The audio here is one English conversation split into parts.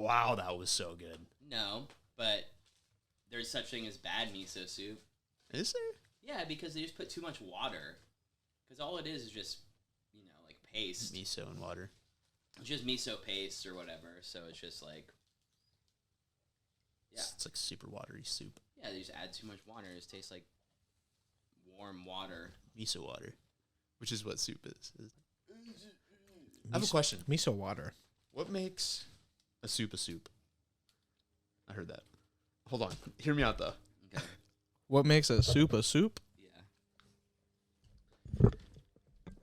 Wow, that was so good. No, but there's such thing as bad miso soup. Is there? Yeah, because they just put too much water. Because all it is just, like paste. Miso and water. It's just miso paste or whatever. So it's just like, yeah. It's like super watery soup. Yeah, they just add too much water. It just tastes like warm water. Miso water, which is what soup is. I have a question. Miso water. What makes a soup a soup? I heard that. Hold on. Hear me out, though. Okay. What makes a soup a soup? Yeah.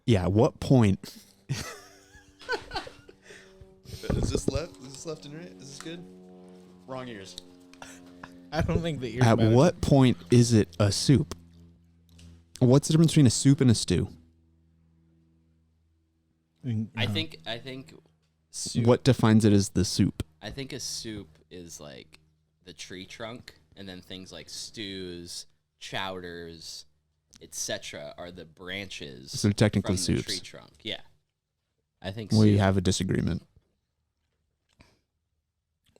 Yeah, what point? Is this left? Is this left and right? Is this good? Wrong ears. I don't think the ears At matter. what point is it a soup? What's the difference between a soup and a stew? I think soup. What defines it as the soup? I think a soup is like the tree trunk, and then things like stews, chowders, etc. are the branches. So technically from the soups. tree trunk. Yeah, I think. We soup. have a disagreement.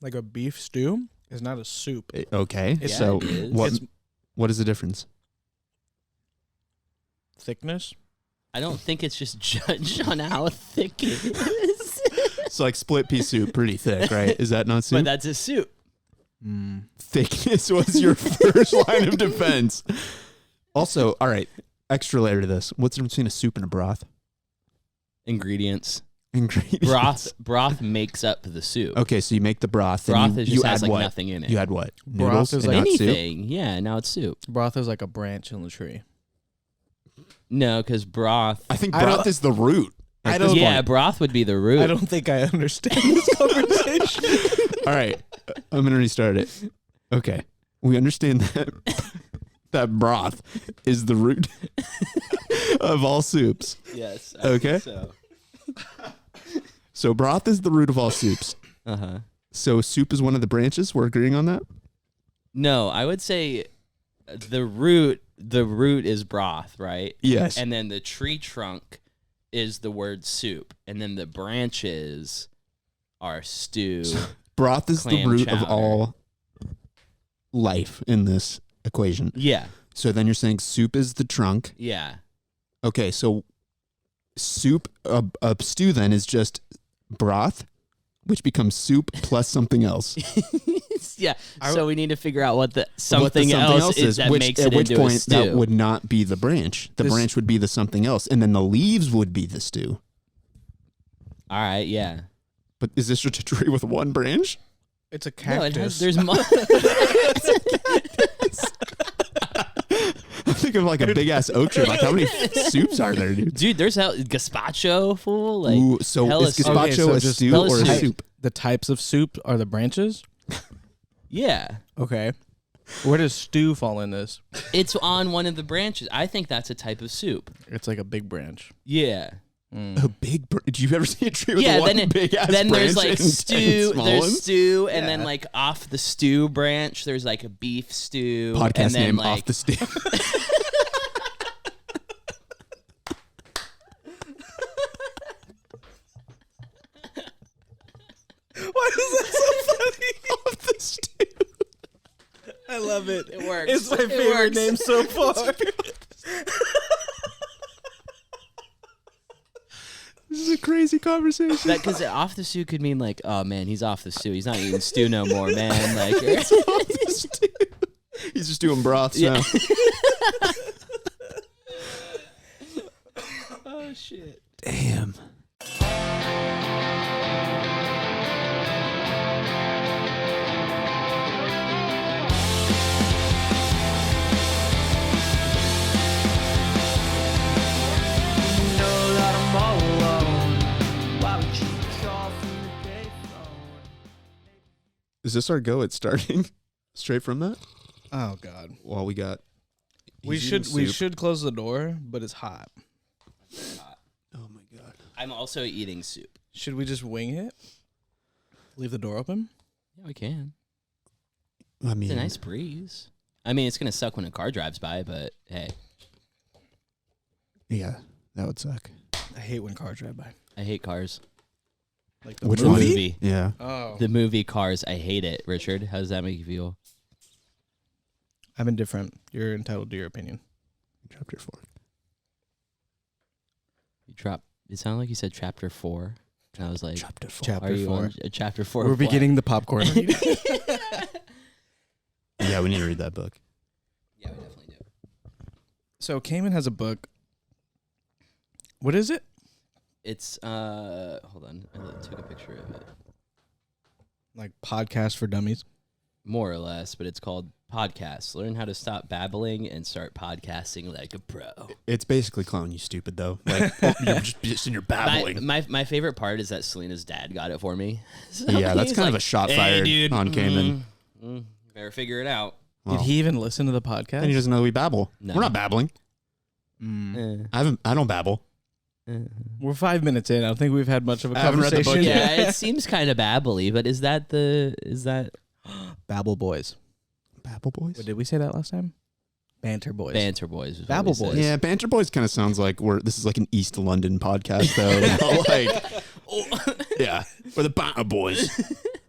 Like a beef stew is not a soup. Okay, Yeah, so it is. what is the difference? Thickness? I don't think it's just judged on how thick it is. So like split pea soup, pretty thick, right? Is that not soup? But that's a soup. Thickness was your first line of defense. Also, all right, extra layer to this. What's the difference between a soup and a broth? Ingredients. Ingredients. Broth makes up the soup. Okay, so you make the broth. Broth and is you just add has like what? nothing in it. You add what? Broth Noodles is and like not soup? Anything. Yeah, now it's soup. Broth is like a branch in the tree. No, because broth. I think I broth don't- is the root. I at this don't- Yeah, point. broth would be the root. I don't think I understand this conversation. All right, I'm gonna restart it. Okay, we understand that that broth is the root of all soups. Yes. Okay. So. So broth is the root of all soups. Uh-huh. So soup is one of the branches. We're agreeing on that. No, I would say the root is broth, right? Yes. And then the tree trunk is the word soup, and then the branches are stew. Broth is the clam root of chowder. all life in this equation. Yeah. So then you're saying soup is the trunk. Yeah. Okay, so soup, a stew then is just broth, which becomes soup plus something else. Yeah. So we need to figure out what the What the something else is that which, makes at it which into point a stew. that would not be the branch. The branch would be the something else, and then the leaves would be the stew. All right. Yeah. But is this just a tree with one branch? It's a No, it cactus. has, there's more. I think of like a big ass oak tree. Like how many soups are there, dude? Dude, there's gazpacho, fool. Like, Ooh, so hella is soup. gazpacho Okay, so a just stew hella or a soup. soup? The types of soup are the branches? Yeah. Okay. Where does stew fall in this? It's on one of the branches. I think that's a type of soup. It's like a big branch. Yeah. A big. Did you ever see a tree with Yeah, one then big ass then branch there's like and 10 stew, small there's ones? stew, and then like off the stew branch, there's like a beef stew. Podcast and then, name like, off the stew. Why is that so funny? Off the stew. I love it. It works. It's my It favorite works. name so far. This is a crazy conversation. That because off the stew could mean like, oh man, he's off the stew. He's not eating stew no more, man. Like, Off the stew. He's just doing broths Yeah. now. oh shit. Damn. Is this our go at starting straight from that? Oh God. Well, we got. We he's should eating soup. should close the door, but it's hot. Oh my god. I'm also eating soup. Should we just wing it? Leave the door open? Yeah, we can. I mean, It's a nice breeze. I mean, it's gonna suck when a car drives by, but hey, yeah, that would suck. I hate when cars drive by. I hate cars. Like the Which movie? one? Movie. Yeah. Oh. The movie Cars, I hate it. Richard, how does that make you feel? I'm indifferent. You're entitled to your opinion. Chapter 4. It sounded like you said chapter 4. And I was like, Chapter 4. Chapter are you 4. on chapter 4? We're of what? beginning the popcorn reading. Yeah, we need to read that book. Yeah, we definitely do. So Cayman has a book. What is it? It's hold on, I took a picture of it. Like podcast for dummies. More or less, but it's called Podcasts. Learn how to stop babbling and start podcasting like a pro. It's basically Clone, you stupid, though. Like, you're just in your babbling. My favorite part is that Selena's dad got it for me. So Yeah, that's he's kind like, of a shot "Hey, fired dude, on Cayman. Better figure it out. Well, Did he even listen to the podcast? And he doesn't know we babble. No. We're not babbling. I don't babble. We're 5 minutes in. I don't think we've had much of a I haven't read the conversation. book yet. Yeah, it seems kind of babbly, but is that Babble Boys. Babble Boys? What, did we say that last time? Banter Boys. Banter Boys? is what Babble we said. Boys. Yeah, Banter Boys kind of sounds like this is like an East London podcast, though. Yeah, we're the Banter Boys.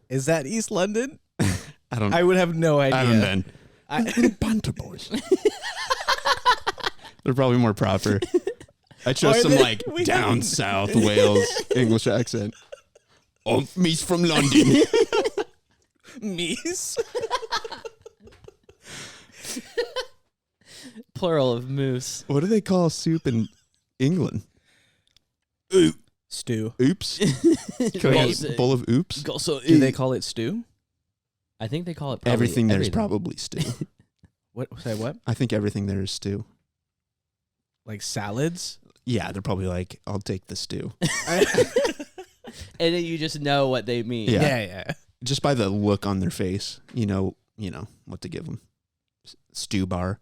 Is that East London? I I would have no idea. haven't been. We're the Banter Boys. They're probably more proper. I chose Are some they? like We down haven't- south Wales English accent. Oh, me's from London. Meese. Plural of moose. What do they call soup in England? Stew. Oops. Can I get a bowl of oops? Do they call it stew? I think they call it probably Everything there is everything. probably stew. What? Say what? I think everything there is stew. Like salads? Yeah, they're probably like, I'll take the stew. And then you just know what they mean. Yeah. Yeah. Just by the look on their face, you know what to give them. Stew bar.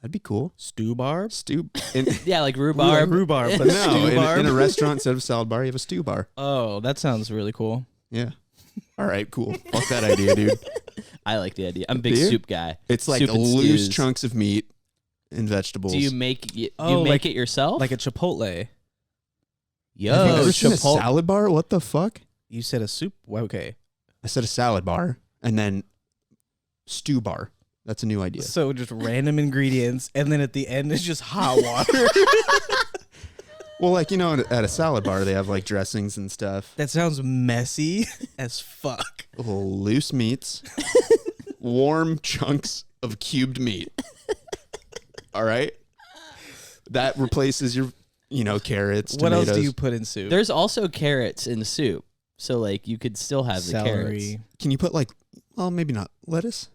That'd be cool. Stew bar? Stew. Yeah, like rhubarb. Rhubarb. But No, stew bar? in a restaurant, instead of salad bar, you have a stew bar. Oh, that sounds really cool. Yeah. All right, cool. Fuck that idea, dude. I like the idea. I'm a big Dude, soup guy. It's like Soup and loose stews. chunks of meat and vegetables. Do you make it? Oh, You make like- it yourself? Like a Chipotle. Yo, Have you ever seen a Chipotle. salad bar? What the fuck? You said a soup? Well, okay. I said a salad bar and then stew bar. That's a new idea. So just random ingredients, and then at the end it's just hot water. Well, like, at a salad bar, they have like dressings and stuff. That sounds messy as fuck. Loose meats, warm chunks of cubed meat. All right? That replaces your, carrots, What tomatoes. else do you put in soup? There's also carrots in soup, so like you could still have the carrots. celery. Can you put maybe not lettuce?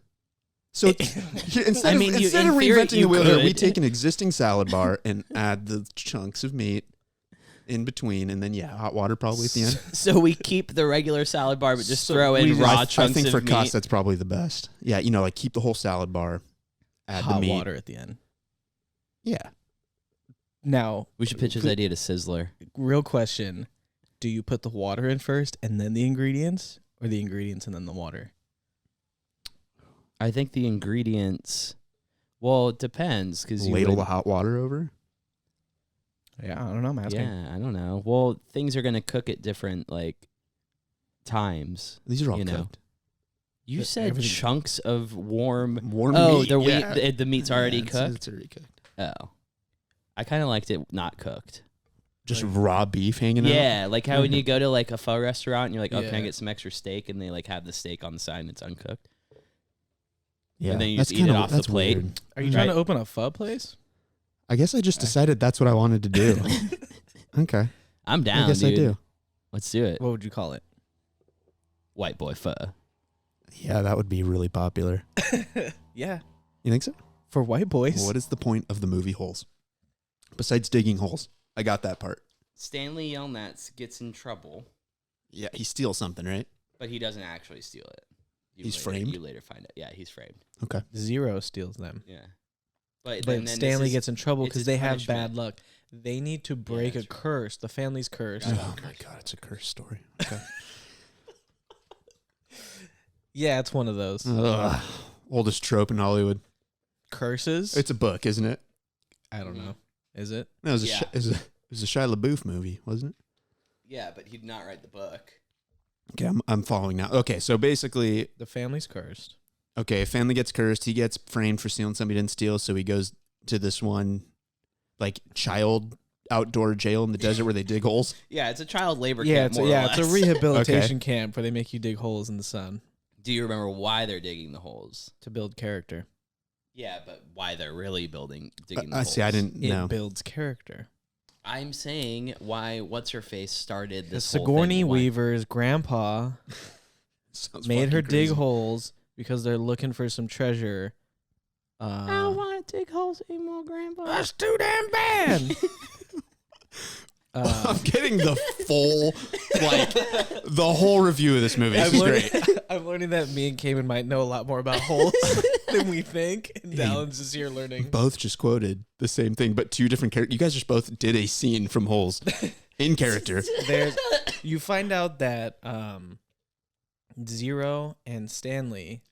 So instead I mean, of in theory, reinventing you the wheel, here, we could. take an existing salad bar and add the chunks of meat in between, and then hot water probably at the end. So we keep the regular salad bar, but just So throw in we raw I chunks think of for meat. cost, that's probably the best. Yeah, like keep the whole salad bar, add the Hot meat. water at the end. Yeah. Now, We should pitch this idea to Sizzler. real question. Do you put the water in first and then the ingredients, or the ingredients and then the water? I think the ingredients. Well, it depends because you Ladle would- the hot water over. Yeah, I don't know. I'm asking. Yeah, I don't know. Well, things are gonna cook at different times. These are all You know. cooked. You But said everything- chunks of warm. Warm Oh, meat. the wheat. yeah. The meat's already Yeah, cooked. It's already cooked. Oh, I kind of liked it not cooked. Just Like- raw beef hanging out. Yeah, like how when you go to like a pho restaurant and you're like, oh, can I Yeah. get some extra steak? And they like have the steak on the side and it's uncooked. Yeah. And then you that's just eat it kinda- off the that's plate. weird. Are you trying Right. to open a pho place? I guess I just decided that's what I wanted to do. Okay. I'm down, I guess dude. I do. Let's do it. What would you call it? White boy pho. Yeah, that would be really popular. Yeah, You think so? for white boys. What is the point of the movie Holes? Besides digging holes. I got that part. Stanley Yelnats gets in trouble, Yeah, he steals something, right? but he doesn't actually steal it. He's framed? You later find out. Yeah, he's framed. Okay. Zero steals them. Yeah. But But then Stanley this is- gets in trouble it's because his they have punishment. bad luck. They need to break a that's right. curse. The family's curse. Oh my god, it's a curse story. Okay. Yeah, it's one of those Ugh. Oldest trope in Hollywood. curses. It's a book, isn't it? I don't know. Is it? No, it was, Yeah. it was a Shia LaBeouf movie, wasn't it? Yeah, but he did not write the book. Okay, I'm following now. Okay, so basically, The family's cursed. okay, a family gets cursed. He gets framed for stealing something he didn't steal, so he goes to this one, like, child outdoor jail in the desert where they dig holes. Yeah, it's a child labor Yeah, camp. it's More or it's a less. rehabilitation camp where they make you dig holes in the sun Do you remember why they're digging the holes? to build character. Yeah, but why they're really digging the I holes? see. I didn't It know. builds character. I'm saying why what's her face started The this whole Sigourney thing. Weaver's grandpa Sounds made her fucking crazy. dig holes because they're looking for some treasure. I don't want to dig holes anymore, Grandpa. That's too damn bad. I'm getting the full, like, the whole review of this movie. This is great. I'm learning that me and Cayman might know a lot more about holes than we think. And Dallin's just here learning. Both just quoted the same thing, but two different characters. You guys just both did a scene from Holes in character. You find out that Zero and Stanley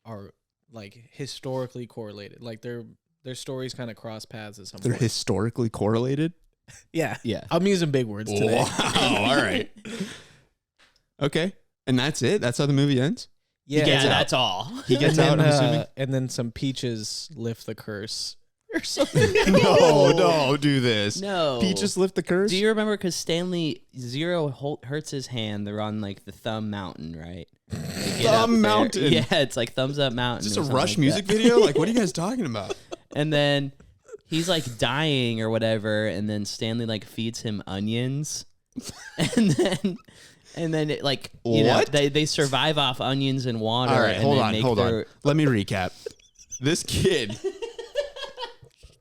are like historically correlated. Like their stories kind of cross paths at some They're point. historically correlated. Yeah. Yeah. I'm using big words today. Wow. All right. Okay. And that's it? That's how the movie ends? Yeah. Yeah, that's all. He gets and out, then, I'm assuming? and then some peaches lift the curse or something. No, don't do this. No. Peaches lift the curse? Do you remember? Because Stanley hurts his hand. They're on like the Thumb Mountain, right? They get up Thumb there. Mountain? Yeah, it's like Thumbs Up Mountain. Is or this a something Rush like music that. video? Like, what are you guys talking about? And then he's like dying or whatever, and then Stanley like feeds him onions, and then it, like What? they survive off onions and water. All right, and hold then on, make hold on. their- Let me recap. This kid,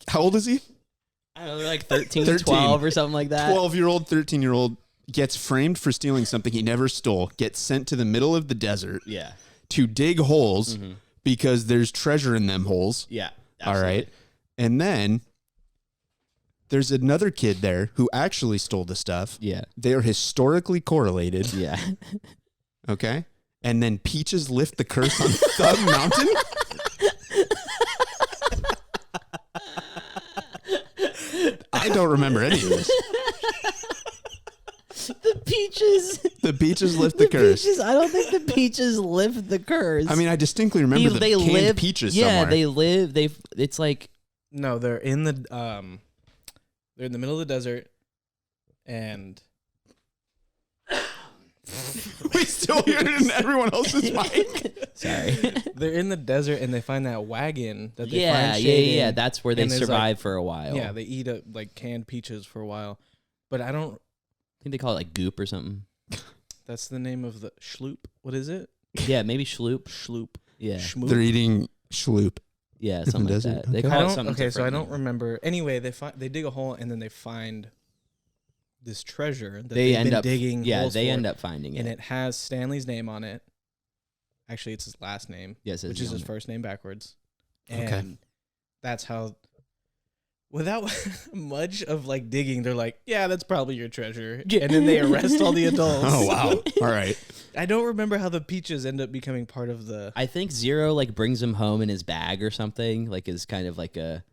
how old is he? I don't know, they're like 13, 13. 12 or something like that. 12-year-old, 13-year-old gets framed for stealing something he never stole, gets sent to the middle of the desert Yeah, to dig holes because there's treasure in them holes. yeah. All right. And then there's another kid there who actually stole the stuff. Yeah, They're historically correlated. yeah. Okay. And then Peaches lift the curse on Thumb Mountain. I don't remember any of this. The peaches. The Peaches lift the curse. Peaches. I don't think the peaches lift the curse. I mean, I distinctly remember the canned peaches Yeah, somewhere. they live. It's like No, they're in the middle of the desert, and We still hear it in everyone else's mic. sorry. they're in the desert, and they find that wagon that they Yeah, find yeah, shading. yeah. That's where they and there's, survive for a while. Yeah, they eat like canned peaches for a while, but I don't. I think they call it like goop or something. That's the name of the schloop. What is it? Yeah, maybe schloop. Schloop. Yeah, Schmoop. They're eating schloop. yeah, the something like desert, that. They okay. I call it don't, something okay, so I different. don't remember. Anyway, they dig a hole and then they find this treasure that They they've end been up digging. Yeah, holes they for, end up finding it. and it has Stanley's name on it. Actually, it's his last name, Yes, which is his first name backwards. And Okay. that's how, without much of like digging, they're like, yeah, that's probably your treasure. Yeah. And then they arrest all the adults. Oh, wow. All right. I don't remember how the peaches end up becoming part of the. I think Zero like brings him home in his bag or something. Like is kind of like a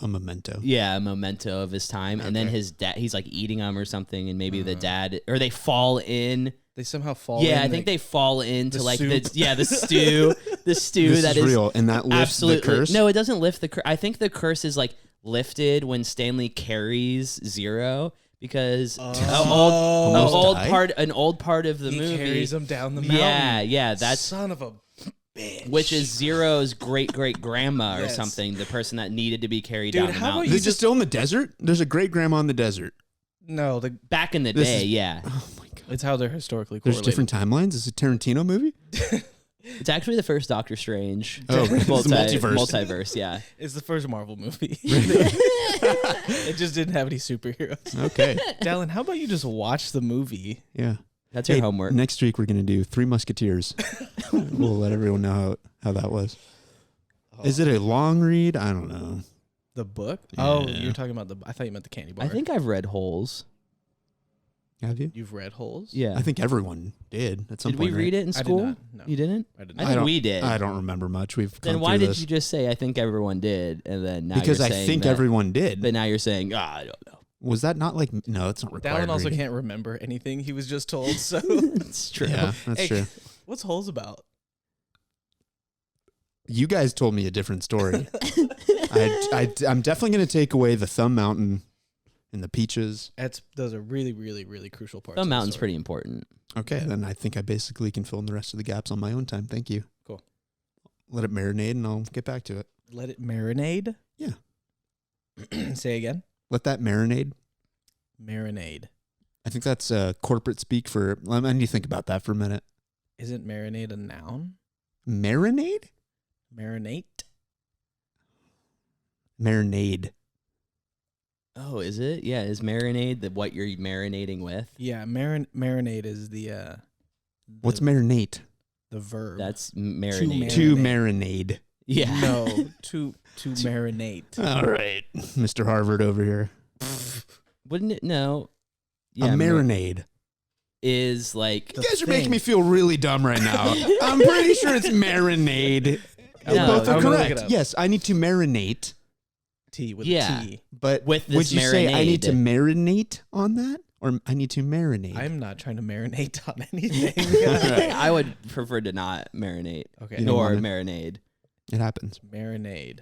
memento. a memento of his time. And then Okay. his dad, he's like eating them or something, and maybe the dad or they fall in. They somehow fall. Yeah, in, I think they fall into the like soup. the stew, the stew This that is is real, and that lifts absolutely the curse. no. It doesn't lift the curse. I think the curse is like lifted when Stanley carries Zero because an old part of the he movie carries them down the mountain. Yeah, that's son of a bitch. which is Zero's great grandma or Yes. something, the person that needed to be carried Dude, down the how about mountain. you This is still in the desert? There's a great grandma in the desert. no. Back in the This day, is- yeah. Oh, my God. It's how they're historically There's correlated. different timelines? Is it a Tarantino movie? It's actually the first Doctor Strange. Oh, it's the multiverse. Multiverse, yeah. It's the first Marvel movie. It just didn't have any superheroes. Okay. Dallin, how about you just watch the movie? Yeah. That's your Hey, homework. Next week, we're going to do Three Musketeers. We'll let everyone know how that was. Is it a long read? I don't know. The book? Yeah. Oh, you're talking about I thought you meant the candy bar. I think I've read Holes. Have you? you've read Holes. Yeah. I think everyone did at some Did we point. read right? it in I did school? not, no. You didn't? I did I not. think don't- we did. I don't remember much. We've Then come why through did this. you just say I think everyone did, and then now Because you're I saying think that, everyone did. But now you're saying I don't know. Was that not like, no, it's not required Dallin also reading. can't remember anything he was just told. So It's true. Yeah, that's Hey, true. what's holes about? You guys told me a different story. I'm definitely going to take away the Thumb Mountain and the peaches. Those are really, really, really crucial parts. Thumb of the Mountain's story. pretty important. Okay, then I think I basically can fill in the rest of the gaps on my own time. Thank you. Cool. Let it marinate and I'll get back to it. Let it marinade. Yeah. Say again. Let that marinade. Marinade. I think that's corporate speak for, I need to think about that for a minute. Isn't marinade a noun? Marinade? Marinate. Marinade. Oh, is it? Yeah, is marinade what you're marinating with? Yeah, marinade is the What's marinate? the verb. That's marinade. To Marinade. marinade. Yeah. No, to marinate. All right. Mr. Harvard over here. Wouldn't it? No. A marinade. Is like You guys are making me feel really dumb right now. I'm pretty sure it's marinade. No, Both are I'm gonna look it correct. up. Yes, I need to marinate. T with Yeah. a T. But With would this you say I need to marinade. marinate on that? Or I need to marinate? I'm not trying to marinate on anything. I would prefer to not marinate. Okay. You don't Nor wanna- marinade. It happens. Marinade.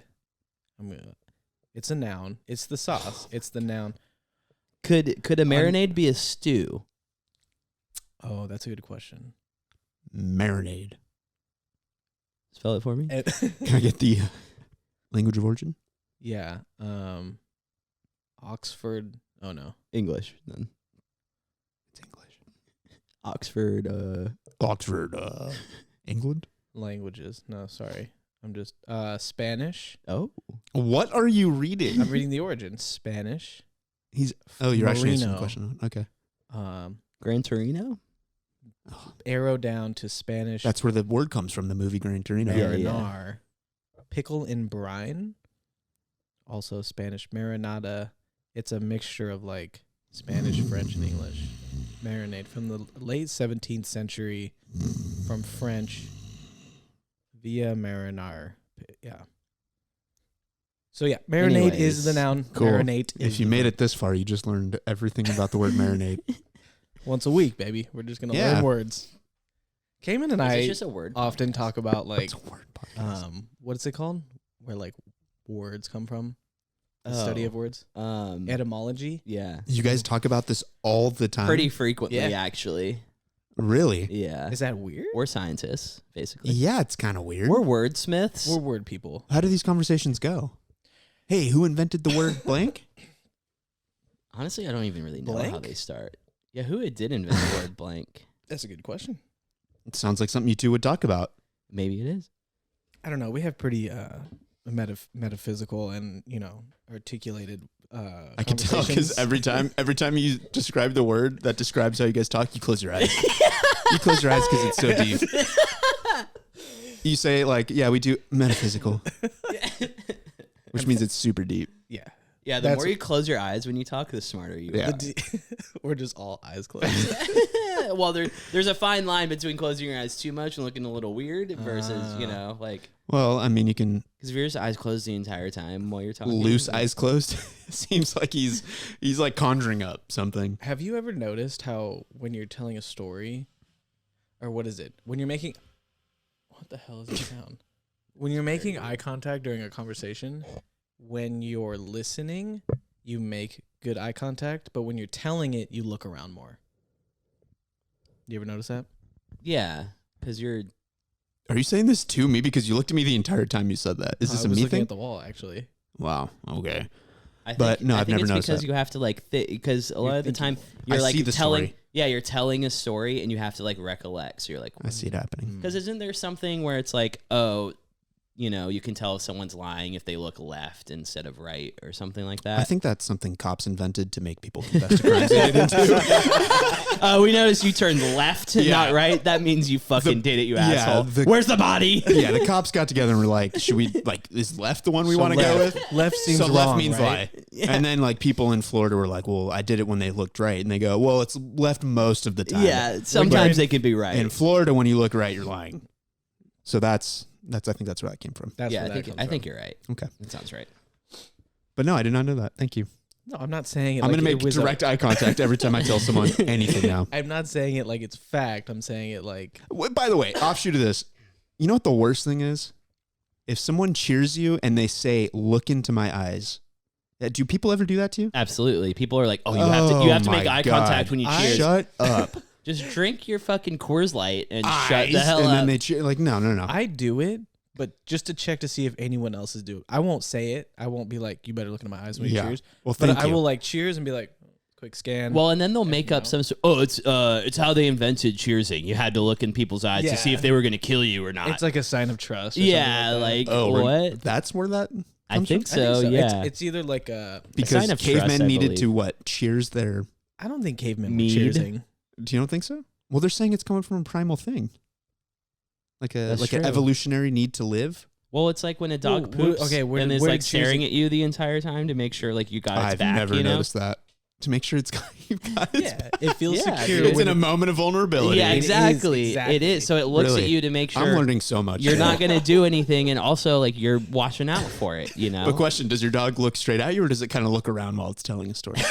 It's a noun. It's the sauce. It's the noun. Could a marinade be a stew? Oh, that's a good question. Marinade. Spell it for me. Can I get the language of origin? Yeah. Oxford. Oh no. English then. It's English. Oxford. Oxford, England. Languages. No, sorry. I'm just Spanish. Oh. What are you reading? I'm reading the origin. Spanish. You're actually answering the Merino. question. Okay. Gran Torino? Arrow down to Spanish. That's where the word comes from, the movie Gran Torino. Yeah, yeah. Marinar. Pickle in brine. Also Spanish. Marinada. It's a mixture of like Spanish, French, and English. Marinade from the late 17th century, from French via marinar. Yeah. So yeah, marinade is the Anyways. noun. Cool. Marinate is If you the made verb. it this far, you just learned everything about the word marinade. Once a week, baby. We're just gonna Yeah. learn words. Cayman and Is I this just a word? often talk about like It's a word podcast. what's it called? Where like words come from? The study Oh. of words. Um, Etymology. yeah. You guys talk about this all the time. Pretty frequently, Yeah. actually. Really? Yeah. Is that weird? We're scientists, basically. Yeah, it's kind of weird. We're wordsmiths. We're word people. How do these conversations go? Hey, who invented the word blank? Honestly, I don't even really know how Blank? they start. Yeah, who did invent the word blank? That's a good question. It sounds like something you two would talk about. Maybe it is. I don't know. We have pretty metaphysical and articulated. I can tell because conversations. every time you describe the word that describes how you guys talk, you close your eyes. You close your eyes because it's so deep. You say like, yeah, we do metaphysical, which means it's super deep. Yeah. Yeah, the That's- more you close your eyes when you talk, the smarter you Yeah. We're just all eyes closed. are. Well, there's a fine line between closing your eyes too much and looking a little weird versus, like, Well, I mean, you can because if you're just eyes closed the entire time while you're talking. loose eyes closed. Seems like he's like conjuring up something. Have you ever noticed how when you're telling a story, or what is it? When you're making, what the hell is the sound? When you're making eye contact during a conversation, when you're listening, you make good eye contact, but when you're telling it, you look around more. You ever notice that? Yeah, because you're. Are you saying this to me? Because you looked at me the entire time you said that. Is this I a was me looking thing? at the wall, actually. Wow. Okay. I think, But no, I I've think never it's noticed because that. you have to like because a lot You're of the time thinking. you're I like see the telling. story. Yeah, you're telling a story and you have to like recollect. So you're like, I see it happening. because isn't there something where it's like, oh, you can tell if someone's lying if they look left instead of right or something like that. I think that's something cops invented to make people confess to crimes they didn't do. We noticed you turned left and Yeah. not right. That means you fucking did it, you asshole. Where's the body? Yeah, the cops got together and were like, "Should we is left the one we want to go with?" Left seems So wrong, left means right? lie. And then like people in Florida were like, "Well, I did it when they looked right," and they go, "Well, it's left most of the time." Yeah, sometimes they can be right. In Florida, when you look right, you're lying. So that's I think that's where that came from. That's yeah, where I that think comes I think you're right. Okay, That sounds right. but no, I did not know that. Thank you. No, I'm not saying it. I'm like gonna it make was direct eye contact every time I tell someone anything now. I'm not saying it like it's fact. I'm saying it like. By the way, offshoot of this, you know what the worst thing is? If someone cheers you and they say, "Look into my eyes," do people ever do that to you? Absolutely. People are like, "Oh, you have to make eye contact when you cheers." Shut up. Just drink your fucking Coors Light and shut the hell and up. then they cheer. Like, no. I do it, but just to check to see if anyone else is doing it. I won't say it. I won't be like, "You better look into my eyes when you cheers." Well, but thank I you. will like cheers and be like, quick scan. Well, and then they'll make up some. It's how they invented cheersing. You had to look in people's eyes to see if they were going to kill you or not. It's like a sign of trust. Or yeah, something like what? That's where that. I comes think from? so. Yeah, It's either like a Because sign of cavemen trust, I needed believe. to what? Cheers their. I don't think cavemen were Mead. cheersing. Do you don't think so? Well, they're saying it's coming from a primal thing, like That's an true. evolutionary need to live. Well, it's like when a dog Well, poops where and is did like staring cheersing- at you the entire time to make sure like you got its I've back. never you know? noticed that. To make sure you've got its Yeah, it feels Yeah, secure. dude. It's in a moment of vulnerability. Yeah, It is, exactly. exactly. It is. So it looks Really? at you to make sure I'm learning so much. you're now. not going to do anything, and also like you're watching out for it. You know. But question: does your dog look straight at you, or does it kind of look around while it's telling a story?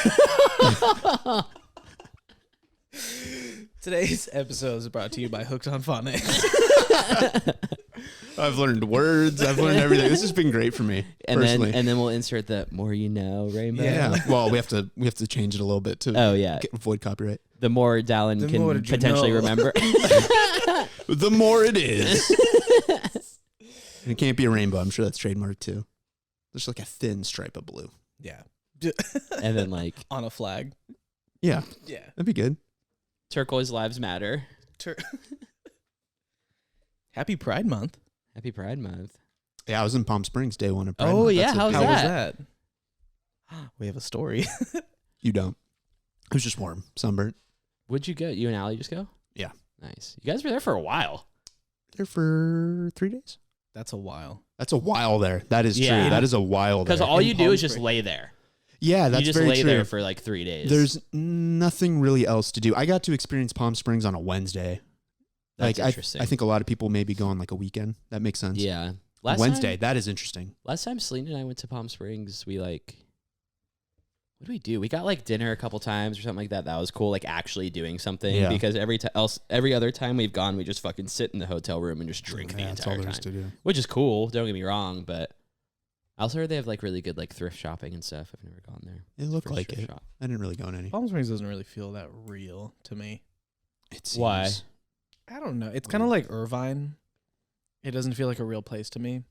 Today's episode is brought to you by Hooked on Phonics. I've learned words. I've learned everything. This has been great for me and personally. then we'll insert the more you know rainbow. yeah. Well, we have to change it a little bit to Oh yeah. avoid copyright. The more Dallin The can more did you potentially know? remember. The more it is. It can't be a rainbow. I'm sure that's trademarked too. There's like a thin stripe of blue. Yeah. And then like On a flag. Yeah, Yeah. that'd be good. turquoise lives matter. Happy Pride Month. Happy Pride Month. Yeah, I was in Palm Springs day one of Pride Oh, Month. yeah, That's how's a- How was that? that? We have a story. You don't. It was just warm, sunburnt. Would you go? You and Allie just go? Yeah. Nice. You guys were there for a while. There for 3 days. That's a while. That's a while there. That is Yeah. true. That is a while there. Because all In you do Palm is just Springs. lay there. Yeah, that's you just very lay true. there for like 3 days. There's nothing really else to do. I got to experience Palm Springs on a Wednesday. That's like interesting. I think a lot of people maybe go on like a weekend. That makes sense. Yeah. Wednesday. That is interesting. Last time Selena and I went to Palm Springs, we like, what did we do? We got like dinner a couple times or something like that. That was cool, like actually doing something. Yeah. Because every other time we've gone, we just fucking sit in the hotel room and just drink the Yeah, that's all entire there is time, to do. which is cool. Don't get me wrong, but I also heard they have like really good like thrift shopping and stuff. I've never gone there. It looked First like thrift it. shop. I didn't really go on any. Palm Springs doesn't really feel that real to me. It seems. Why? I don't know. It's kind of like Irvine. It doesn't feel like a real place to me.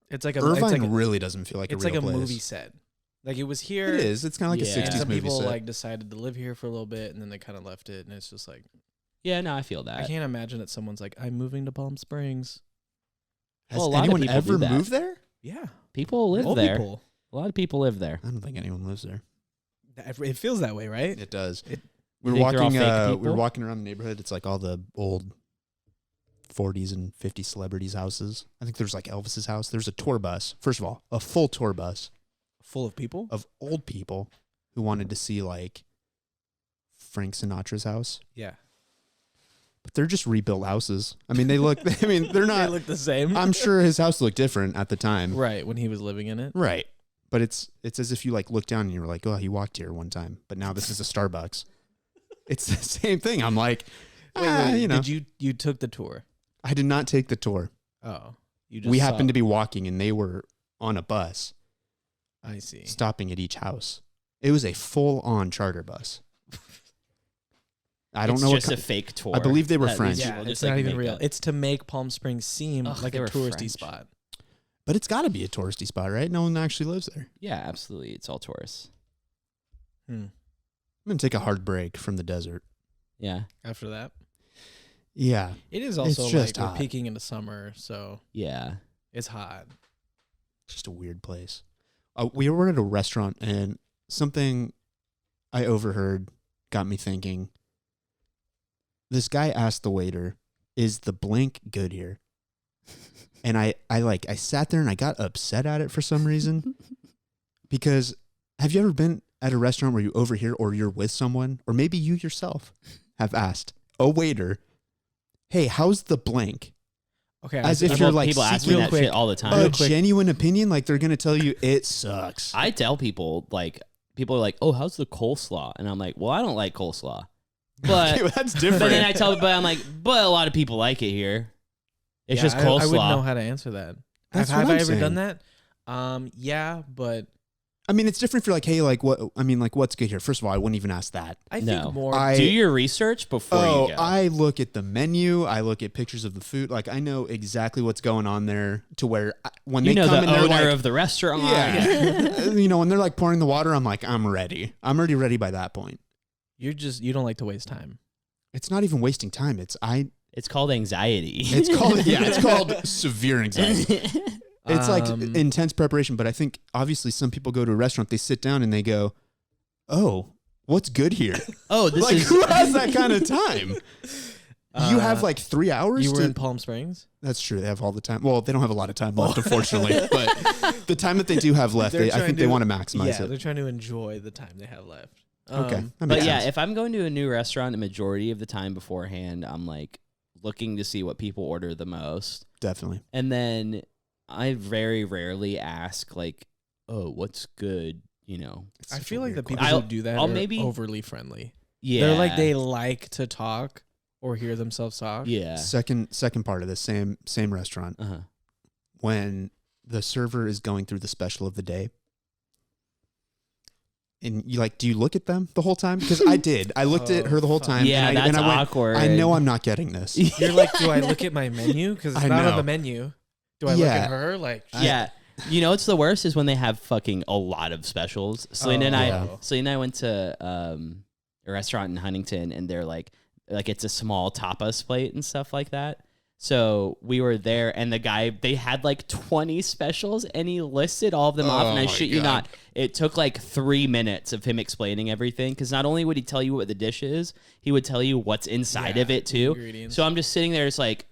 It's like a Irvine it's like a, really doesn't feel like it's a real like a place. movie set. Like it was here. It is. It's kind of like Yeah. a 60s Some movie people set. like decided to live here for a little bit and then they kind of left it, and it's just like Yeah, no, I feel that. I can't imagine that someone's like, I'm moving to Palm Springs. Has Well, a lot of anyone people ever do that. moved there? Yeah, People live old there. people. A lot of people live there. I don't think anyone lives there. It feels that way, right? It does. It- we were You think they're all walking. fake We were people? walking around the neighborhood. It's like all the old 40s and 50s celebrities' houses. I think there's like Elvis's house. There's a tour bus. First of all, a full tour bus Full of people. of old people who wanted to see like Frank Sinatra's house. Yeah, But they're just rebuilt houses. I mean, they look. I mean, they're they not. look the same. I'm sure his house looked different at the time. Right when he was living in it. Right. But it's as if you like look down and you were like, oh, he walked here one time, but now this is a Starbucks. It's the same thing. I'm like, you know, Did you took the tour? I did not take the tour. Oh, you just We saw- happened to be walking and they were on a bus I see. stopping at each house. It was a full on charter bus. I don't It's know. just a fake tour. I believe they were that these French. Yeah, people it's just, not like, even make real. up. It's to make Palm Springs seem Ugh, like they a were touristy French. spot. But it's got to be a touristy spot, right? No one actually lives there. Yeah, absolutely. It's all tourists. I'm going to take a hard break from the desert. Yeah. After that, Yeah. it is also just like we're hot. peaking into summer, so Yeah. it's hot. Just a weird place. We were at a restaurant and something I overheard got me thinking. This guy asked the waiter, "Is the blank good here?" And I sat there and I got upset at it for some reason. Because have you ever been at a restaurant where you overhear or you're with someone, or maybe you yourself have asked a waiter, "Hey, how's the blank?" Okay, As I- if I- you're like people ask me seeking that quick. shit all the a time. quick. genuine opinion, like they're going to tell you it sucks. I tell people like people are like, "Oh, how's the coleslaw?" And I'm like, "Well, I don't like coleslaw." But Okay, that's different. but then I tell, but I'm like, but a lot of people like it here. It's just coleslaw. I wouldn't know how to answer that. That's have what I I'm ever saying. done that? Yeah, but I mean, it's different if you're like, hey, like what? I mean, like what's good here? First of all, I wouldn't even ask that. I No. think more. I- Do your research before you go. I look at the menu. I look at pictures of the food. Like I know exactly what's going on there. To where when you they know come the and they're owner like, of the restaurant. yeah, you know when they're like pouring the water, I'm like, I'm ready. I'm already ready by that point. you don't like to waste time. It's not even wasting time. It's called anxiety. It's called it's called severe anxiety. It's like intense preparation. But I think obviously some people go to a restaurant, they sit down and they go, "Oh, what's good here?" Oh, this Like is who has that kind of time? You have like 3 hours. You were in Palm Springs. That's true. They have all the time. Well, they don't have a lot of time left, unfortunately. But the time that they do have left, They're I trying think to- they want to maximize Yeah, it. they're trying to enjoy the time they have left. Okay. that But makes yeah, sense. if I'm going to a new restaurant, the majority of the time beforehand, I'm like looking to see what people order the most. Definitely. And then I very rarely ask like, "Oh, what's good?" You know. It's I such a feel like the weird people I'll- who do that I'll are maybe- overly friendly. Yeah. They're like they like to talk or hear themselves talk. Yeah. Second part of this same restaurant, Uh-huh. when the server is going through the special of the day, and you like, do you look at them the whole time? Because I did. I looked at her the whole fuck. time. Yeah, and I, that's and I went, awkward. I know I'm not getting this. You're like, do I look at my menu? Because it's I not know. on the menu. Do I look Yeah. at her? Like, Yeah. You know what's the worst is when they have fucking a lot of specials. Selena and yeah. I went to a restaurant in Huntington, and they're like it's a small tapas plate and stuff like that. So we were there, and the guy, they had like 20 specials, and he listed all of them off. And I my shit you God. not, it took like 3 minutes of him explaining everything. Because not only would he tell you what the dish is, he would tell you what's inside Yeah, of it the too. ingredients. So I'm just sitting there, it's like,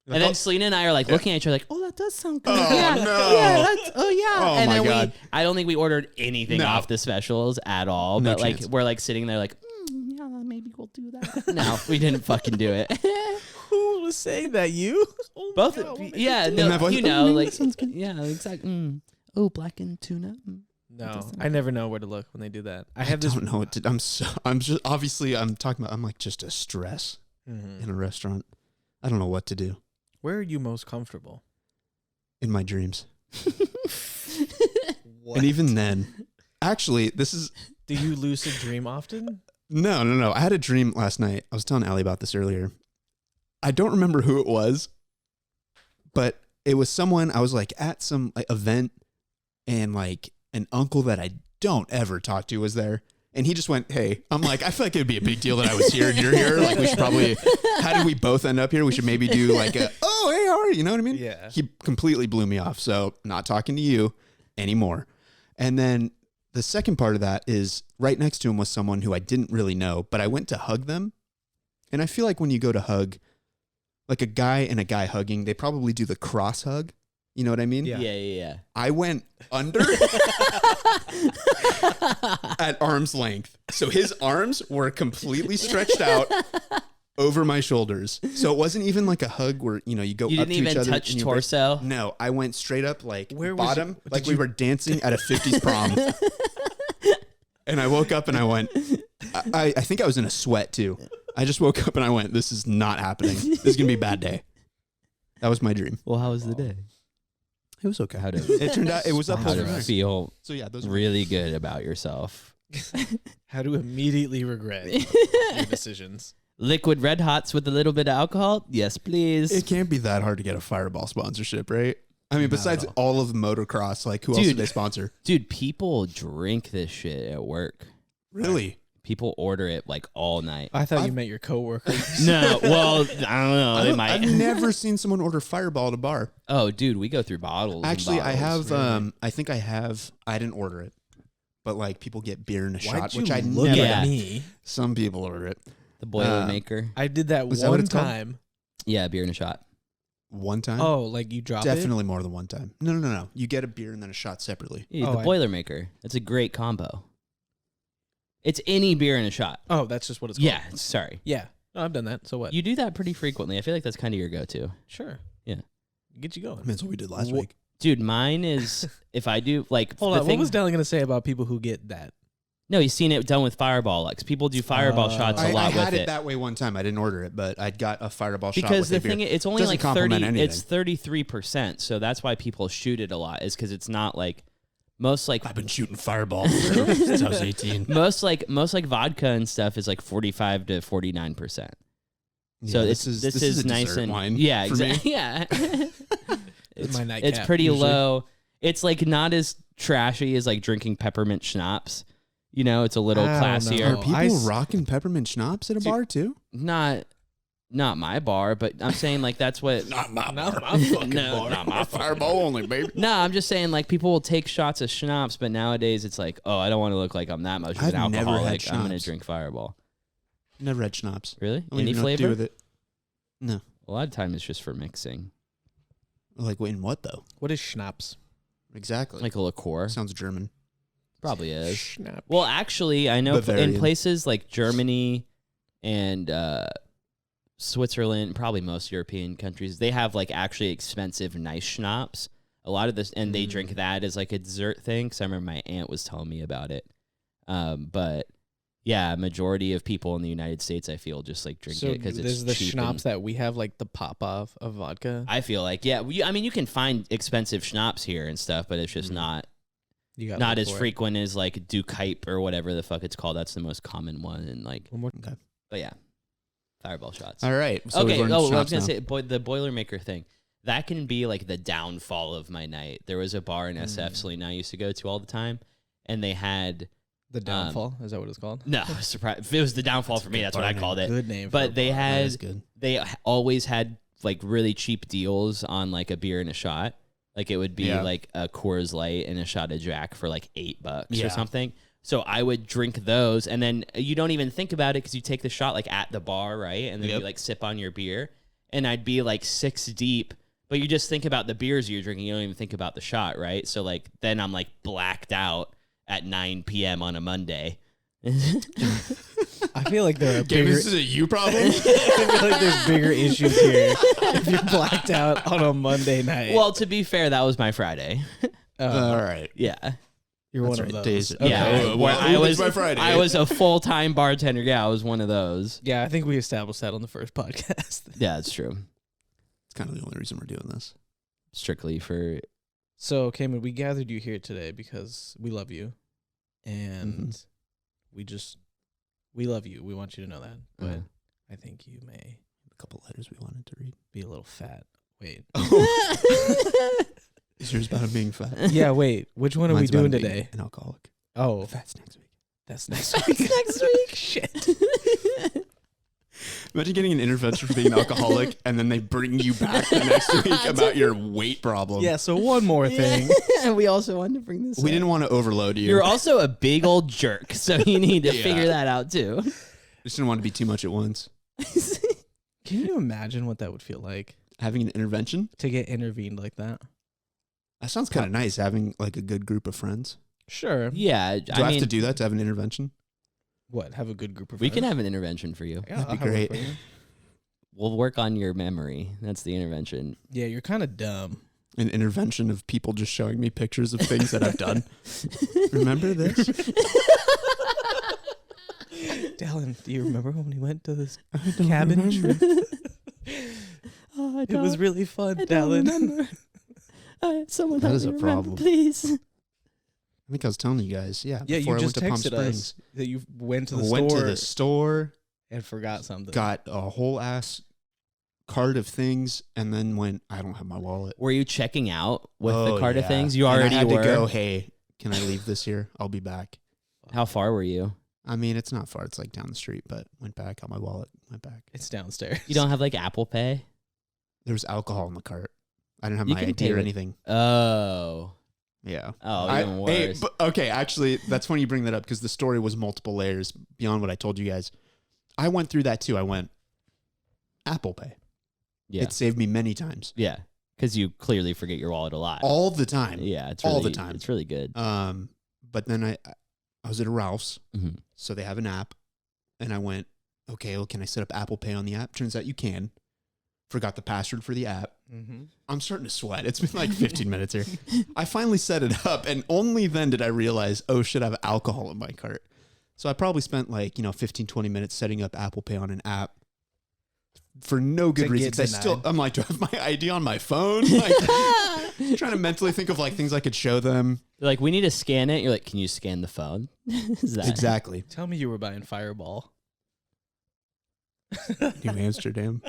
and then Selena and I are like looking at each other, like, "Oh, that does sound good. Oh, yeah, no. yeah, that's yeah." Oh, and my then God. I don't think we ordered anything No. off the specials at all. No but like, chance. we're like sitting there, like, yeah, maybe we'll do that. No, we didn't fucking do it. who was saying that? You? Oh my Both, God, what yeah, makes you In no, that voice, you "Oh, know, maybe like, that sounds good." yeah, exactly. Oh, blackened tuna. No, I never know where to look when they do that. I I have this. don't know what to. I'm just obviously I'm talking about. I'm like just a stress Mhm. in a restaurant. I don't know what to do Where are you most comfortable? in my dreams. What? And even then, actually, this is Do you lucid dream often? no. I had a dream last night. I was telling Allie about this earlier. I don't remember who it was, but it was someone. I was like at some like, event, and like an uncle that I don't ever talk to was there. And he just went, "Hey," I'm like, I feel like it'd be a big deal that I was here and you're here. Like, we should probably, how did we both end up here? We should maybe do like "Oh, hey, how are you?" You know what I mean? Yeah. He completely blew me off. So, not talking to you anymore. And then the second part of that is right next to him was someone who I didn't really know, but I went to hug them. And I feel like when you go to hug, like a guy and a guy hugging, they probably do the cross hug. You know what I mean? Yeah. Yeah. I went under at arm's length. So his arms were completely stretched out over my shoulders. So it wasn't even like a hug where, you know, you go You up didn't to each even other. touch and you torso. No, I went straight up like Where was bottom, you- like did we you- were dancing at a 50s prom. And I woke up and I went, I think I was in a sweat too. I just woke up and I went, this is not happening. This is going to be a bad day. That was my dream. Well, how was the day? It was okay. How did It turned out it was up how over to there. feel So yeah, those were really good about yourself? How to immediately regret your decisions. Liquid Red Hots with a little bit of alcohol? Yes, please. It can't be that hard to get a Fireball sponsorship, right? I mean, Not besides at all of the motocross, like who else Dude. did they sponsor? Dude, people drink this shit at work. Really? People order it like all night. I thought you I've- meant your coworkers. No, well, I don't know. They might. I've never seen someone order Fireball at a bar. Oh, dude, we go through bottles. and Actually, I bottles. have. I think I have. I didn't order it, but like people get beer in a shot, Why'd you which I look never. Yeah. at me? Some people order it the Boilermaker. I did that Was that what one it's called? time. Yeah, beer in a shot. one time. Oh, like you drop it? definitely more than one time. No. You get a beer and then a shot separately. Yeah, Oh, the Boilermaker. It's a great combo. It's any beer in a shot. Oh, that's just what it's called. Yeah, sorry. Yeah. No, I've done that. So what? You do that pretty frequently. I feel like that's kind of your go-to. Sure. Yeah. Get you going. I mean, that's what we did last Wha- week. Dude, mine is if I do like Hold the on. thing, What was Dallin going to say about people who get that? No, you've seen it done with Fireball. Like people do Fireball shots a lot I with had it. it that way one time. I didn't order it, but I got a Fireball shot Because with the thing beer. is, it's only Doesn't like compliment 30. anything. It's 33%. So that's why people shoot it a lot. Is because it's not like most like I've been shooting Fireball since I was 18. most like vodka and stuff is like 45 to 49%. Yeah, So this is a nice dessert and wine yeah, for me. exactly. Yeah, It's my nightcap. it's pretty usually. low. It's like not as trashy as like drinking peppermint schnapps. You know, it's a little I don't classier. know. Are people I s- rocking peppermint schnapps at a bar too? Not my bar, but I'm saying like that's what. Not my fucking no, bar. Not my Fireball only, baby. No, I'm just saying like people will take shots of schnapps, but nowadays it's like, oh, I don't want to look like I'm that much of an I've never had alcoholic. I'm gonna schnapps. drink Fireball. Never had schnapps. Really? I don't Any even know what to do flavor? with it. No. A lot of time it's just for mixing, Like, wait, in what though? What is schnapps? Exactly. like a liqueur. Sounds German. Probably is. Schnapp. Well, actually, I know in Bavarian. places like Germany and Switzerland, probably most European countries, they have like actually expensive, nice schnapps. A lot of this, and they drink that as like a dessert thing. Because I remember my aunt was telling me about it. But yeah, majority of people in the United States, I feel, just like drink So it because there's it's the cheap. schnapps that we have, like the pop-off of vodka. I feel like, yeah. I mean, you can find expensive schnapps here and stuff, but it's just not You got as frequent as like Duke or whatever the fuck it's called. That's the most common one, and like, One more. Okay. but yeah, Fireball shots. All right. So Okay. we've learned Oh, I was schnapps gonna now. say, the Boilermaker thing. That can be like the downfall of my night. There was a bar in SF Selena I used to go to all the time, and they had The downfall. Is that what it's called? no surprise. If it was the downfall for me, that's what I called it. Good name. But they That is had good. they always had like really cheap deals on like a beer and a shot. Like it would be Yeah. like a Coors Light and a shot of Jack for like $8 Yeah. or something. So I would drink those, and then you don't even think about it because you take the shot like at the bar, right? And then Yep. you like sip on your beer, and I'd be like 6 deep. But you just think about the beers you're drinking. You don't even think about the shot, right? So like then I'm like blacked out at 9 p.m. on a Monday. I feel like there are Gabe, bigger. this is a you problem? I feel like there's bigger issues here if you're blacked out on a Monday night. Well, to be fair, that was my Friday. All right. Yeah. You're That's one of right. those. Days- Okay. Yeah. Well, I was my Friday. I was a full-time bartender. Yeah, I was one of those. Yeah, I think we established that on the first podcast. Yeah, it's true. It's kind of the only reason we're doing this. Strictly for So, Cayman, we gathered you here today because we love you, and we love you. We want you to know that. But I think you may A couple letters we wanted to read. be a little fat. Wait. Is yours about him being fat? Yeah, wait. Which one are Mine's we doing about him being today? An alcoholic. Oh, Fat's next week. that's next week. next week. Shit. Imagine getting an intervention for being an alcoholic, and then they bring you back the next week about your weight problem. Yeah, so one more thing. We also wanted to bring this We didn't want to overload you. You're also a big old jerk, so you need to Yeah. figure that out too. Just didn't want to be too much at once. Can you imagine what that would feel like Having an intervention? to get intervened like that? That sounds kind of nice, having like a good group of friends. Sure. Yeah, Do I have to do that to have an intervention? What? Have a good group of we friends? can have an intervention for you. Yeah, That'd be I'll have one great. for you. We'll work on your memory. That's the intervention. Yeah, you're kind of dumb. An intervention of people just showing me pictures of things that I've done. Remember this? Dallin, do you remember when we went to this I don't cabin remember. trip? Oh, I It was really fun, Dallin. Someone That help is me a remember, problem. please. I think I was telling you guys. Yeah, Yeah, before you I just went to Palm texted us Springs. that you went to the Went store to the store, and forgot something. got a whole ass cart of things, and then went, I don't have my wallet. Were you checking out with Oh, the cart of yeah. things? You And already I had were. to go, hey, can I leave this here? I'll be back. How far were you? I mean, it's not far. It's like down the street, but went back, got my wallet, went back. It's downstairs. You don't have like Apple Pay? There was alcohol in the cart. I didn't have You my can ID pay or with- anything. Oh. Yeah. Oh, even worse. But, okay, actually, that's funny you bring that up because the story was multiple layers beyond what I told you guys. I went through that too. I went, Apple Pay. Yeah. It saved me many times. Yeah. Because you clearly forget your wallet a lot. All the time. Yeah. It's all really, the time. It's really good. But then I was at a Ralph's, Mhm. so they have an app, and I went, okay, well, can I set up Apple Pay on the app? Turns out you can. Forgot the password for the app. Mm-hmm. I'm starting to sweat. It's been like 15 minutes here. I finally set it up, and only then did I realize, oh shit, I have alcohol in my cart. So I probably spent like, 15, 20 minutes setting up Apple Pay on an app for no good To reason. get 'Cause I'm like, do I have my ID on my phone? Like, trying to mentally think of like things I could show them. You're like, we need to scan it. You're like, can you scan the phone? Is that Exactly. Tell me you were buying Fireball. New Amsterdam.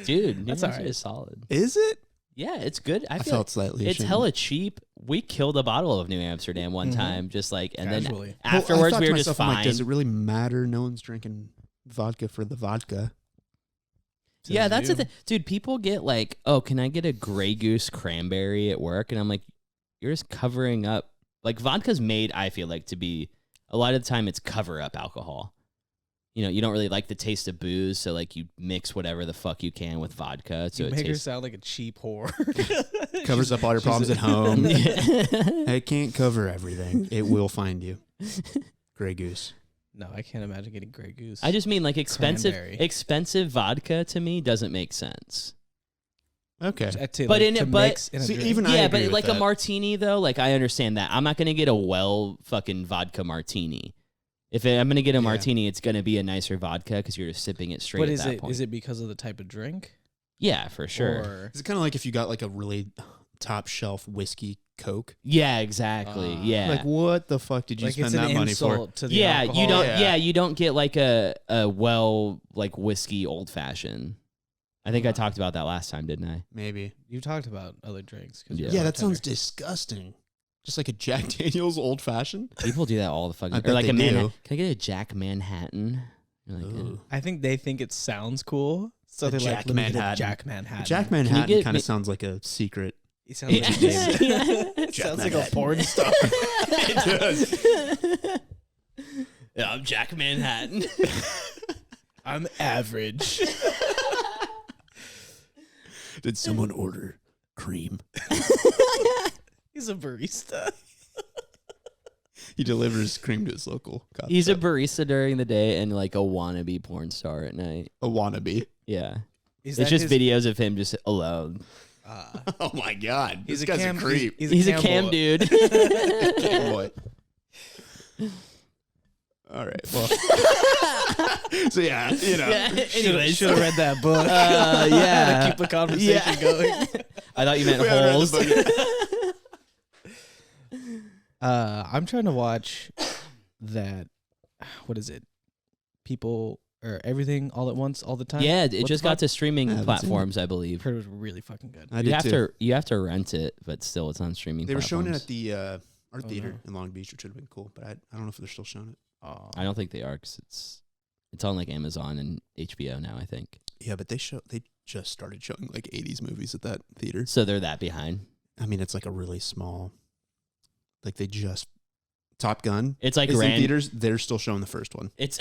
Dude, That's That's all right. is solid. Is it? Yeah, it's good. I I feel felt like slightly it's ashamed. hella cheap. We killed a bottle of New Amsterdam one Mhm. time, just like, and Casually. then afterwards I thought we to were just myself, I'm fine. like, does it really matter? No one's drinking vodka for the vodka. Yeah, Says that's you. the thing. Dude, people get like, oh, can I get a Grey Goose cranberry at work? And I'm like, you're just covering up. Like, vodka's made, I feel like, to be, a lot of the time it's cover up alcohol. You don't really like the taste of booze, so like you mix whatever the fuck you can with vodka. So You it make her tastes. sound like a cheap whore. Covers up all your she's problems a- at home. Yeah. It can't cover everything. It will find you. Grey Goose. No, I can't imagine getting Grey Goose. I just mean like Cranberry. expensive vodka to me doesn't make sense. Okay. I'd say, But like, in to it- but- mix in a See, drink. even I Yeah, agree but with like a that. martini though, like I understand that. I'm not gonna get a well fucking vodka martini. If I'm gonna get a Yeah. martini, it's gonna be a nicer vodka because you're just sipping it straight But at is that it point. is it because of the type of drink? Yeah, for sure. Or Is it kind of like if you got like a really top shelf whiskey Coke? Yeah, exactly. Yeah. Like, what the fuck did you like spend it's an that money for? insult to the yeah, alcohol? you don't. Yeah. Yeah. you don't get like a well like whiskey old fashioned. I think I talked about that last time, didn't I? Maybe. You talked about other drinks. 'Cause Yeah. you're a Yeah, that sounds bartender. disgusting. Just like a Jack Daniels old fashioned. People do that all the fucking. I Or bet like they a Manhattan. do. Can I get a Jack Manhattan? You're like, Ooh. I think they think it sounds cool, so A they're Jack like, "Let me get a Manhattan. Jack Manhattan." Jack you Manhattan get kind me- of sounds like a secret. He sounds like, Yeah. it Jack sounds like a Manhattan. porn star. It does. Yeah, I'm Jack Manhattan. I'm average. Did someone order cream? He's a barista. He delivers cream to his local coffee He's a shop. barista during the day and like a wannabe porn star at night. a wannabe. Yeah. Is It's that just his- videos of him just alone. Oh my god. He's This a guy's cam. a creep. He's a cam boy. dude. Cam boy. All right. Well. So yeah, Yeah, anyways. Should have read that book. yeah. To keep the conversation Yeah. going. I thought you meant We haven't read holes. the I'm trying to watch that. What is it? People or everything all at once, all the time. Yeah, it What just the got fuck? to streaming I haven't seen platforms, I I've believe. heard it was really fucking good. I did too. You have to rent it, but still it's on streaming They were platforms. showing it at the art Oh, theater no. in Long Beach, which would have been cool, but I don't know if they're still showing it. I don't think they are because it's on like Amazon and HBO now, I think. Yeah, but they just started showing like 80s movies at that theater. So they're that behind. I mean, it's like a really small, like they just Top Gun. It's like is in ran. theaters. They're still showing the first one. It's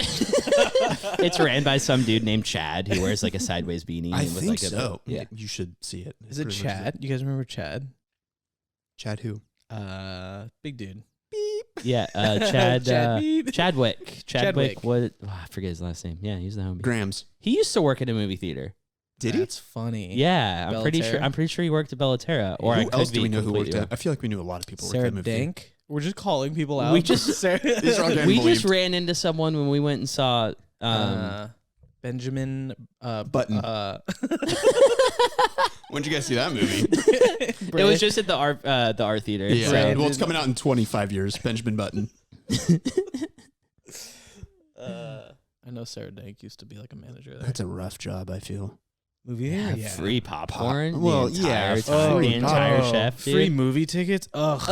it's ran by some dude named Chad who wears like a sideways beanie. I and with think like so. Yeah. You should see it. Is it pretty much Chad? You guys remember Chad? Chad who? Big dude. Yeah, Chad. Chad Beep. Chadwick. Chadwick. What? Oh, I forget his last name. Yeah, he's the homie. Grams. He used to work at a movie theater. Did he? That's funny. Yeah, I'm pretty Bellaterra? sure he worked at Bellaterra. Or I Who could else do be we know who worked completely at? I feel like we knew a lot of people Sarah worked at that movie. Dank. We're just calling people out. We just- Sarah, These are all getting We just believed. ran into someone when we went and saw. Benjamin Button. When did you guys see that movie? It was just at the art theater. Yeah. so- Well, it's coming out in 25 years. Benjamin Button. I know Sarah Dank used to be like a manager there. That's a rough job, I feel. Movie Yeah, theater? free popcorn. Pop- the well, entire yeah, time, free the entire Oh, chef. Dude. free movie tickets. Ugh.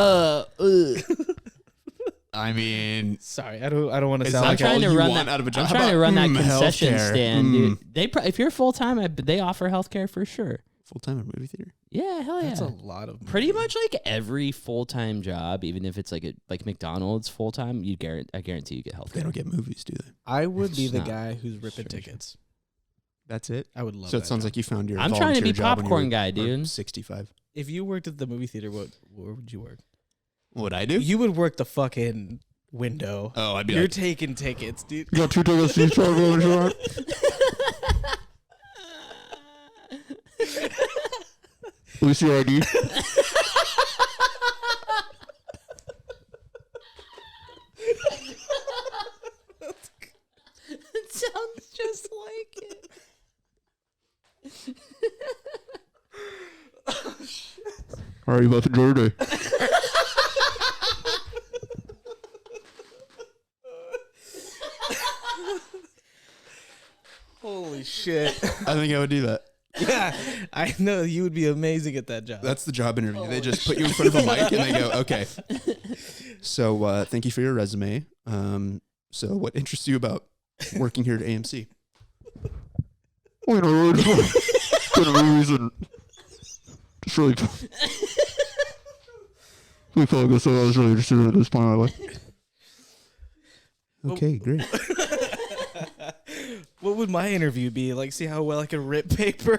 I mean, Sorry, I don't want to is sound that like trying all to you run want that- out of a job? I'm trying to run that concession healthcare. stand, dude. If you're full time, they offer healthcare for sure. Full time in movie theater. Yeah, hell yeah. that's a lot of Pretty money. much like every full time job, even if it's like McDonald's full time, I guarantee you get healthcare. They don't get movies, do they? I would be It's the not- guy who's ripping Sure. tickets. That's it. I would love. So it that sounds job. like you found your. I'm trying to be volunteer job when you popcorn were- guy, or dude. 65. If you worked at the movie theater, where would you work? What would I do? You would work the fucking window. Oh, I'd be You're like, taking tickets, dude. you got 2 tickets each time. Let me see your ID. How are you about to enjoy your day? Holy shit. I think I would do that. Yeah, I know you would be amazing at that job. That's the job interview. They just put you in front of a mic and they go, okay. So thank you for your resume. So what interests you about working here at AMC? Well, you know, good movies and just really we felt like I was really interested in at this point in my life. Okay, great. What would my interview be? Like, see how well I can rip paper?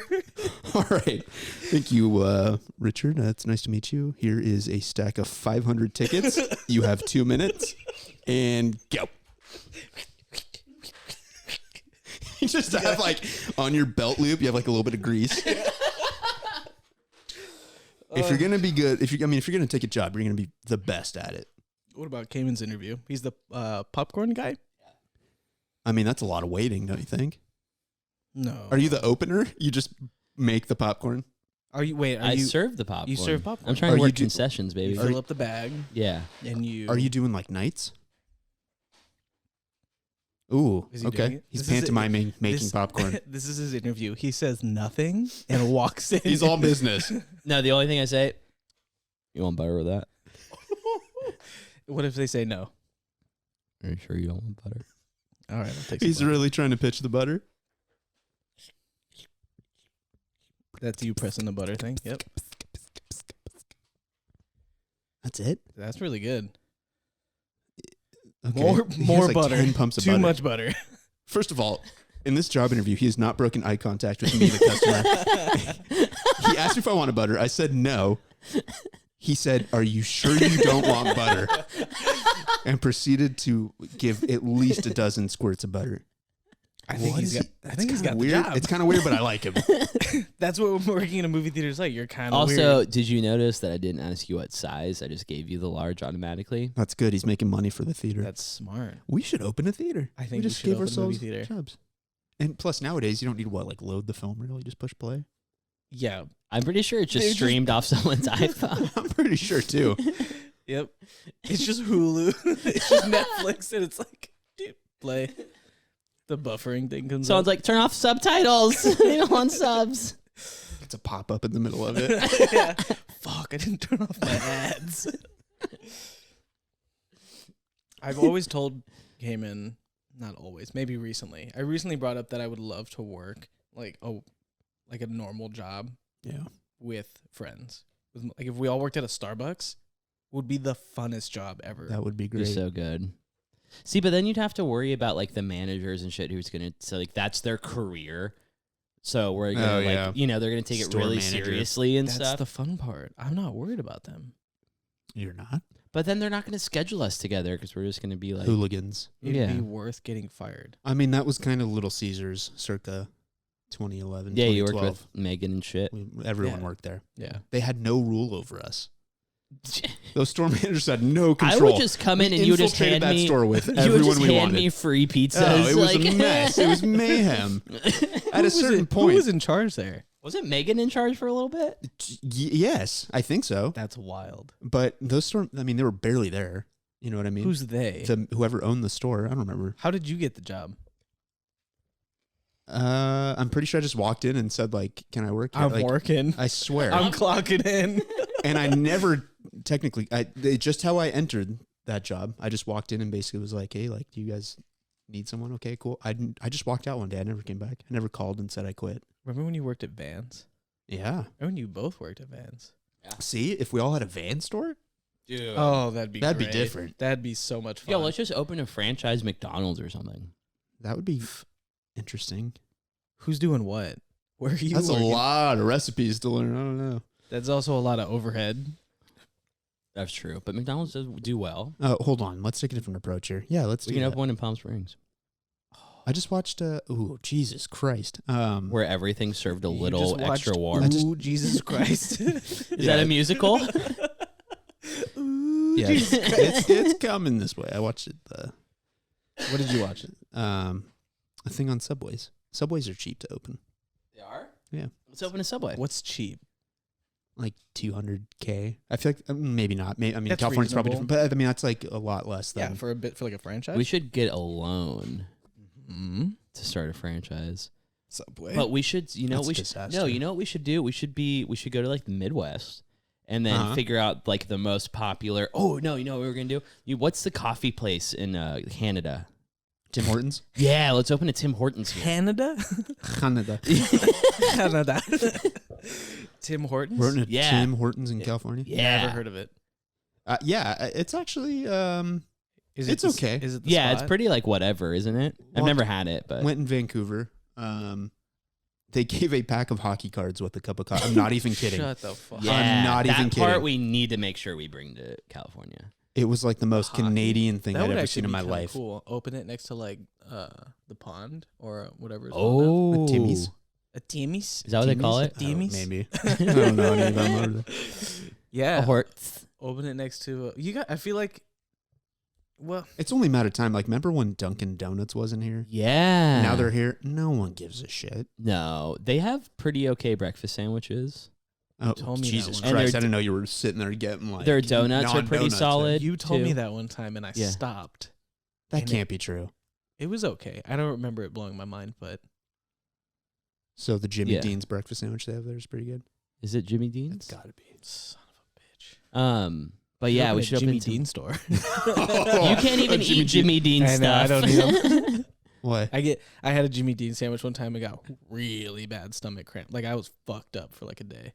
All right. Thank you, Richard. It's nice to meet you. Here is a stack of 500 tickets. You have 2 minutes. And go. You just have, like, on your belt loop, you have, like, a little bit of grease. If you're going to be good, if you're going to take a job, you're going to be the best at it. What about Cayman's interview? He's the popcorn guy? I mean, that's a lot of waiting, don't you think? No. Are you the opener? You just make the popcorn? I serve the popcorn. You serve popcorn. I'm trying to work concessions, baby. You fill up the bag. Yeah. And you... Are you doing, like, nights? Ooh, Is he okay. doing it? He's This is pantomiming making popcorn. This is his interview. He says nothing and walks in. He's all business. No, the only thing I say, you want butter with that? What if they say no? Are you sure you don't want butter? All right, I'll take He's some butter. really trying to pitch the butter. That's you pressing the butter thing. Yep. That's it? That's really good. Okay. More He has, like, butter. 10 pumps of Too butter. much butter. First of all, in this job interview, he has not broken eye contact with me, the customer. He asked me if I wanted butter. I said no. He said, "Are you sure you don't want butter?" And proceeded to give at least a dozen squirts of butter. I think he's got weird. the job. It's kind of weird, but I like him. That's what working in a movie theater is like. You're kind of Also, weird. did you notice that I didn't ask you what size? I just gave you the large automatically. That's good. He's making money for the theater. That's smart. We should open a theater. I think we we just should gave open a movie ourselves theater. jobs. And plus, nowadays you don't need load the film reel. You just push play. Yeah. I'm pretty sure it's They're just just- streamed off someone's iPhone. I'm pretty sure too. Yep. It's just Hulu. It's just Netflix, and it's like play. The buffering thing comes. Someone's up. like, turn off subtitles. They don't want subs. It's a pop up in the middle of it. Yeah. Fuck! I didn't turn off my ads. I've always told Cayman, not always, maybe recently. I recently brought up that I would love to work like a normal job Yeah. with friends. Like if we all worked at a Starbucks, would be the funnest job ever. That would be You're great. so good. See, but then you'd have to worry about like the managers and shit who's gonna so like that's their career. So we're gonna yeah. they're gonna take Store it really manager. seriously and That's stuff. the fun part. I'm not worried about them. You're not? But then they're not gonna schedule us together because we're just gonna be like Hooligans. It'd Yeah. be worth getting fired. I mean, that was kind of Little Caesars circa 2011, yeah, you worked 2012. with Megan and shit. Everyone Yeah. worked there. Yeah. They had no rule over us. Those store managers had no I control. would just come in We and you would just infiltrated hand that me store with you would everyone just we hand wanted. me free pizzas. Oh, it was like- a mess. It was mayhem. At a certain Who point. was in charge there? Was it Megan in charge for a little bit? Yes, I think so. That's wild. But those store, I mean, they were barely there. You know what I mean? Who's they? Whoever owned the store? I don't remember. How did you get the job? I'm pretty sure I just walked in and said, like, "Can I work here?" I'm Like, working. I swear. I'm clocking in. And I never technically, just how I entered that job, I just walked in and basically was like, "Hey, like, do you guys need someone?" Okay, cool. I just walked out one day. I never came back. I never called and said I quit. Remember when you worked at Vans? Yeah. Remember when you both worked at Vans? See, if we all had a van store, Dude. Oh, that'd be that'd be great. different. That'd be so much fun. Yo, let's just open a franchise McDonald's or something. That would be interesting. Who's doing what? Where are you That's working? a lot of recipes to learn. I don't know. That's also a lot of overhead. That's true. But McDonald's does do well. Hold on. Let's take a different approach here. Yeah, let's We do can that. open one in Palm Springs I just watched. Ooh, Jesus Christ. where everything's served a You little just watched extra warm. Ooh, Jesus Christ. Is that a musical? Ooh, Yeah, Jesus Christ. it's coming this way. I watched it. What did you watch? A thing on Subways. Subways are cheap to open. They are? Yeah. Let's open a Subway. What's cheap? like 200K. I feel like maybe not. I mean, That's California's probably reasonable. different, but I mean that's like a lot less Yeah, than. for like a franchise. We should get a loan Mm-hmm. to start a franchise. Subway. But we should, That's a we should. disaster. No, you know what we should do? We should go to like the Midwest, and then figure out like the most popular. Oh no, you know what we're gonna do? What's the coffee place in Canada? Tim Hortons. Yeah, let's open a Tim Hortons here. Canada. Canada. Canada. Tim Hortons. We're in a Yeah. Tim Hortons in California. Yeah, Never heard of it. Yeah, it's actually Is It's it okay. Is it? The Yeah, it's spot? pretty like whatever, isn't it? I've Well, never had it, but went in Vancouver. They gave a pack of hockey cards with a cup of coffee. I'm not even kidding. Shut the fuck. yeah, I'm not that even part kidding. we need to make sure we bring to California. It was like the most Hockey? Canadian thing That I'd would ever actually seen in be my kinda life. Cool. Open it next to like the pond or whatever. It's Oh, Timmy's? a Timmy's. Is that what they call it? Timmy's? Maybe. I don't know any of them over there. Yeah. A hort. Open it next to you got. I feel like. Well, It's only a matter of time. Like, remember when Dunkin' Donuts wasn't here? Yeah. Now they're here. No one gives a shit. No, they have pretty okay breakfast sandwiches. Oh, told me that Jesus one. And Christ. their- I didn't know you were sitting there getting like Their donuts are pretty non-donuts. solid. you told me too. that one time and I Yeah. stopped. That And can't be true. It was okay. I don't remember it blowing my mind, but So the Jimmy Yeah. Dean's breakfast sandwich they have there is pretty good. Is it Jimmy Dean's? It's gotta be. son of a bitch. But yeah, we should Jimmy open some- Dean store. You can't even Jimmy eat Jimmy Dean I know, I stuff. don't eat 'em. What? I had a Jimmy Dean sandwich one time and got really bad stomach cramp. Like I was fucked up for like a day.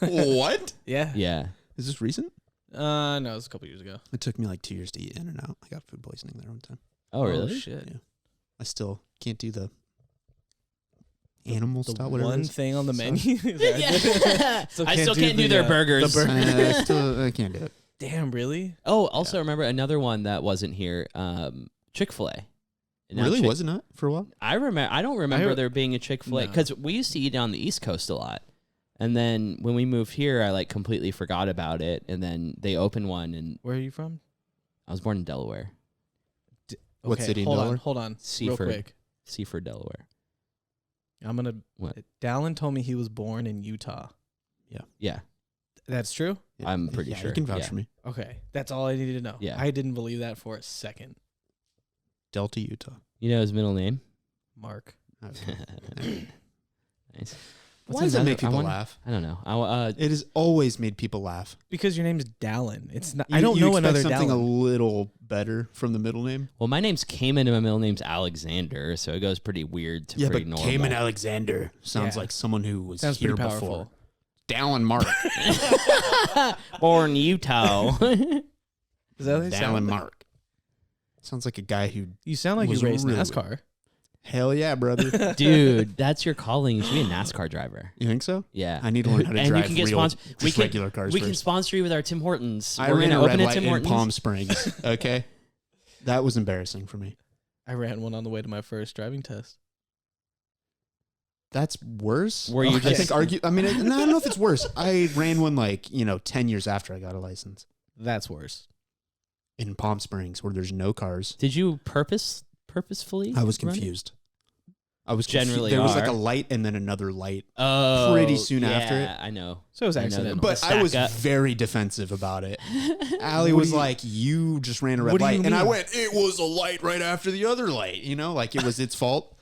What? Yeah. Yeah. Is this recent? No, it was a couple years ago. It took me like 2 years to eat in and out. I got food poisoning there one time. Oh, really? shit. Yeah. I still can't do the animal The style, whatever. one it is. thing on the So- menu. Yeah. Still I can't still do can't do the, their uh, burgers. I can't do it. Damn, really? Oh, also remember another one that wasn't here. Chick-fil-A. And now Really? Was it not for a while? I don't remember I- there being a Chick-fil-A No. because we used to eat on the East Coast a lot. And then when we moved here, I like completely forgot about it. And then they opened one, and Where are you from? I was born in Delaware, What city in Delaware? Hold on. Real Seaford. quick. Seaford, Delaware. I'm gonna. What? Dallin told me he was born in Utah. Yeah, That's true. Yeah. I'm pretty Yeah, sure. You can vouch Yeah. for me. Okay, that's all I needed to know. Yeah. I didn't believe that for a second. Delta, Utah. You know his middle name? Mark. Nice. Why does that make people laugh? I don't know. It has always made people laugh. Because your name's Dallin. It's not. You- I don't you know expect another something a Dallin. little better from the middle name. Well, my name's Cayman and my middle name's Alexander, so it goes pretty weird to Yeah, pretty but normal. Cayman Alexander sounds Yeah. like someone who was Sounds here pretty before. powerful. Dallin Mark. Born Utah. Is that what they Dallin sound like? Mark. Sounds like a guy who. You sound like you Was raced really NASCAR. Hell yeah, brother. Dude, that's your calling. You should be a NASCAR driver. You think so? Yeah. I need to learn how to And you drive can get real, sponsor- we just can- regular cars We can first. sponsor you with our Tim Hortons. I We're ran gonna a red open a light Tim in Hortons. Palm Springs. Okay, that was embarrassing for me. I ran one on the way to my first driving test. That's worse. Were you I just- think I mean, I don't know if it's worse. I ran one 10 years after I got a license That's worse. in Palm Springs where there's no cars. Did you purposefully? I was run it? confused. I was Generally There was like are. a light and then another light. Oh, Pretty soon after yeah, I know. So it was I know accidental. them. But I was Stack up. very defensive about it. Allie What was do you- like, "You just ran a red What do you light," and I mean? went, "It was a light right after the other light." Like it was its fault.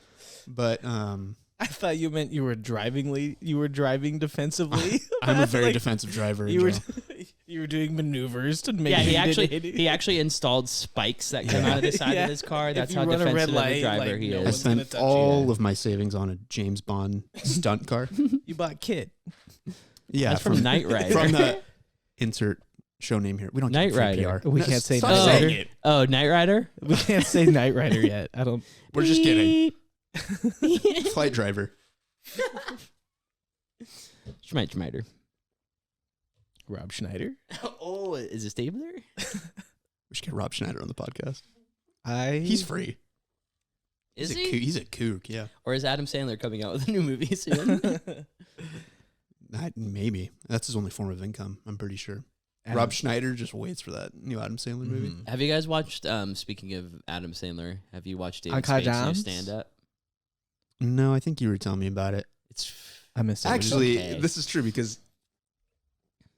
But I thought you meant you were driving defensively. I'm a very Like, defensive driver. In You were general. you were doing maneuvers to make. Yeah, sure he you didn't actually hit it. he actually installed spikes that come out of the side Yeah. of his car. If That's you how run a red defensive of a light, driver like, he no I is. one's gonna spent touch all you. of my savings on a James Bond stunt car. You bought Kit. Yeah, That's from Knight Rider. From the insert show name here. We don't Knight get free Rider. PR. We No, can't say stop Knight saying Rider. it. Oh, Knight Rider. We can't say Knight Rider yet. I don't. We're just kidding. Beep. Flight driver. Schmeider. Rob Schneider. Oh, is it Stabler? We should get Rob Schneider on the podcast. He's He's free. Is he's he? A kook. He's a kook. Yeah. Or is Adam Sandler coming out with a new movie soon? Maybe that's his only form of income. I'm pretty sure. Rob Schneider just waits for that new Adam Sandler movie. Mhm. Have you guys watched? Speaking of Adam Sandler, have you watched David Uncut Spade's new Gems? stand-up? No, I think you were telling me about it. It's I missed it. Actually, okay. this is true because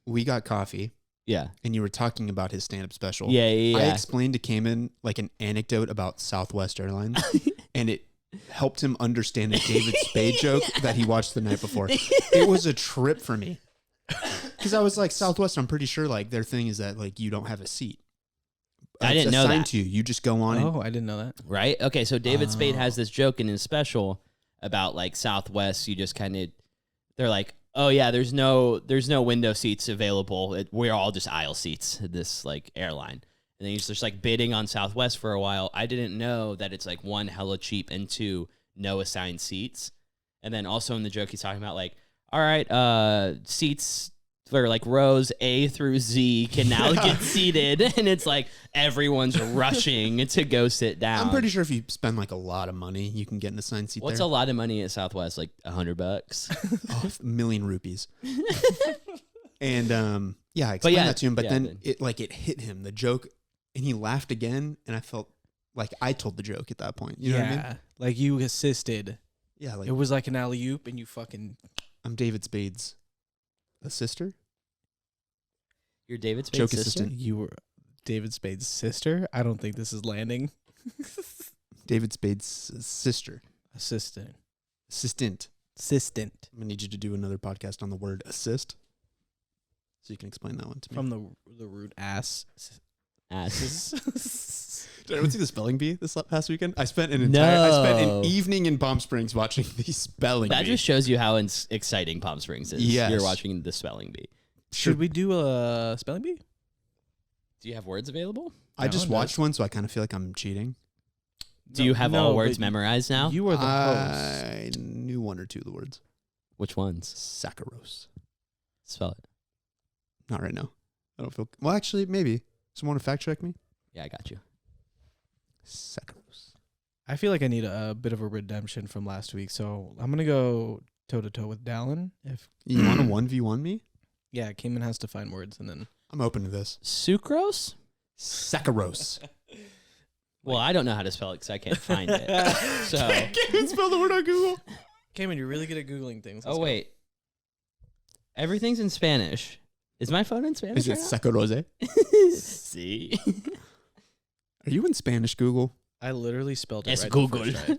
we got coffee Yeah. and you were talking about his stand-up special. Yeah. I explained to Cayman like an anecdote about Southwest Airlines, and it helped him understand the David Spade joke that he watched the night before. It was a trip for me because I was like, Southwest, I'm pretty sure like their thing is that like you don't have a seat. I It's didn't know assigned that. to you. You just go on. Oh, I didn't know that. Right? Okay, so David Spade has Oh. this joke in his special about like Southwest. You just kind of, they're like, oh yeah, there's no window seats available. We're all just aisle seats at this like airline. And then he's just like bidding on Southwest for a while. I didn't know that it's like one, hella cheap, and two, no assigned seats. And then also in the joke he's talking about like, all right, seats for like rows A through Z can now get seated, and it's like everyone's rushing to go sit down. I'm pretty sure if you spend like a lot of money, you can get an assigned seat What's there. a lot of money at Southwest? Like $100. Oh, a million rupees. And yeah, I explained that to him, but then it hit him, the joke, and he laughed again, and I felt like I told the joke at that point. You know what I mean? Like you assisted. Yeah, like It was like an alley-oop and you fucking... I'm David Spade's sister. You're David Spade's Joke sister? assistant. You were David Spade's sister? I don't think this is landing. David Spade's sister. Assistant. Assistant. Assistant. I'm gonna need you to do another podcast on the word assist, so you can explain that one to me. From the root ass. Asses. Did everyone see the spelling bee this past weekend? I spent an No. evening in Palm Springs watching the spelling That bee. just shows you how exciting Palm Springs is. Yes. You're watching the spelling bee. Should we do a spelling bee? Do you have words available? I just No, watched one, so I kind of feel like I'm cheating. Do you have No, all words but memorized now? You are the host. I knew one or two of the words. Which ones? Saccharos. Spell it. Not right now. I don't feel. Well, actually, maybe. Someone want to fact check me? Yeah, I got you. Saccharos. I feel like I need a bit of a redemption from last week, so I'm gonna go toe to toe with Dallin. If You want to 1v1 me? yeah, Cayman has to find words and then I'm open to this. Sucrose? Saccharos. Well, I don't know how to spell it because I can't find it. So, Can't even spell the word on Google. Cayman, you're really good at googling things. Let's oh go. wait, everything's in Spanish. Is my phone in Spanish? Is it right saccharos? now? See, Are you in Spanish, Google? I literally spelled it Es right Google. the first try.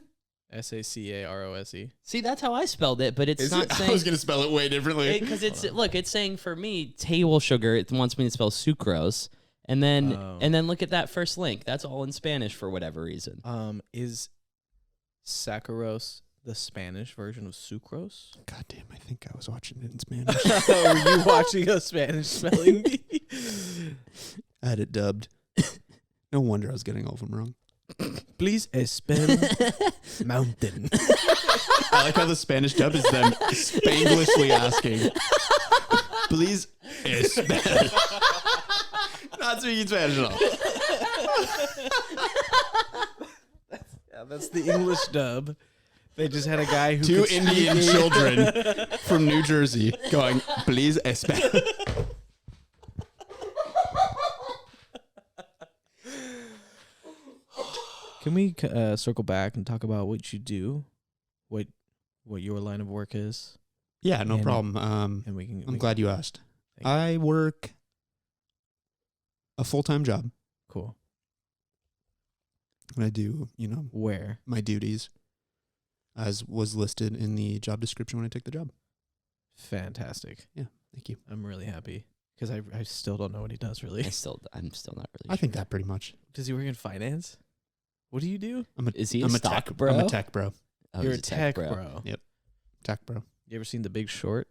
Saccarose. see, that's how I spelled it, but it's not I saying was going to spell it way differently. because it's saying for me table sugar. It wants me to spell sucrose, and then Oh. look at that first link. That's all in Spanish for whatever reason. Is saccharose the Spanish version of sucrose? God damn, I think I was watching it in Spanish. Were you watching a Spanish spelling bee? I had it dubbed. No wonder I was getting all of them wrong. Please spell mountain. I like how the Spanish dub is them Spanglishly asking, please spell. Not speaking Spanish at all. Yeah, that's the English dub. They just had a guy who Two could speak Indian English. children from New Jersey going, please spell. Can we circle back and talk about what you do, what your line of work is, Yeah, no And- problem. and we can. I'm glad you asked. Thank you. I work a full-time job. Cool. And I do, Where? my duties as was listed in the job description when I took the job. Fantastic. Thank you. I'm really happy because I still don't know what he does really. I'm still not really. I think that pretty much. Does he work in finance? What do you do? Is he a I'm a stock tech, bro? I'm a tech bro. Oh, You're he's a tech bro. Tech bro. You ever seen The Big Short?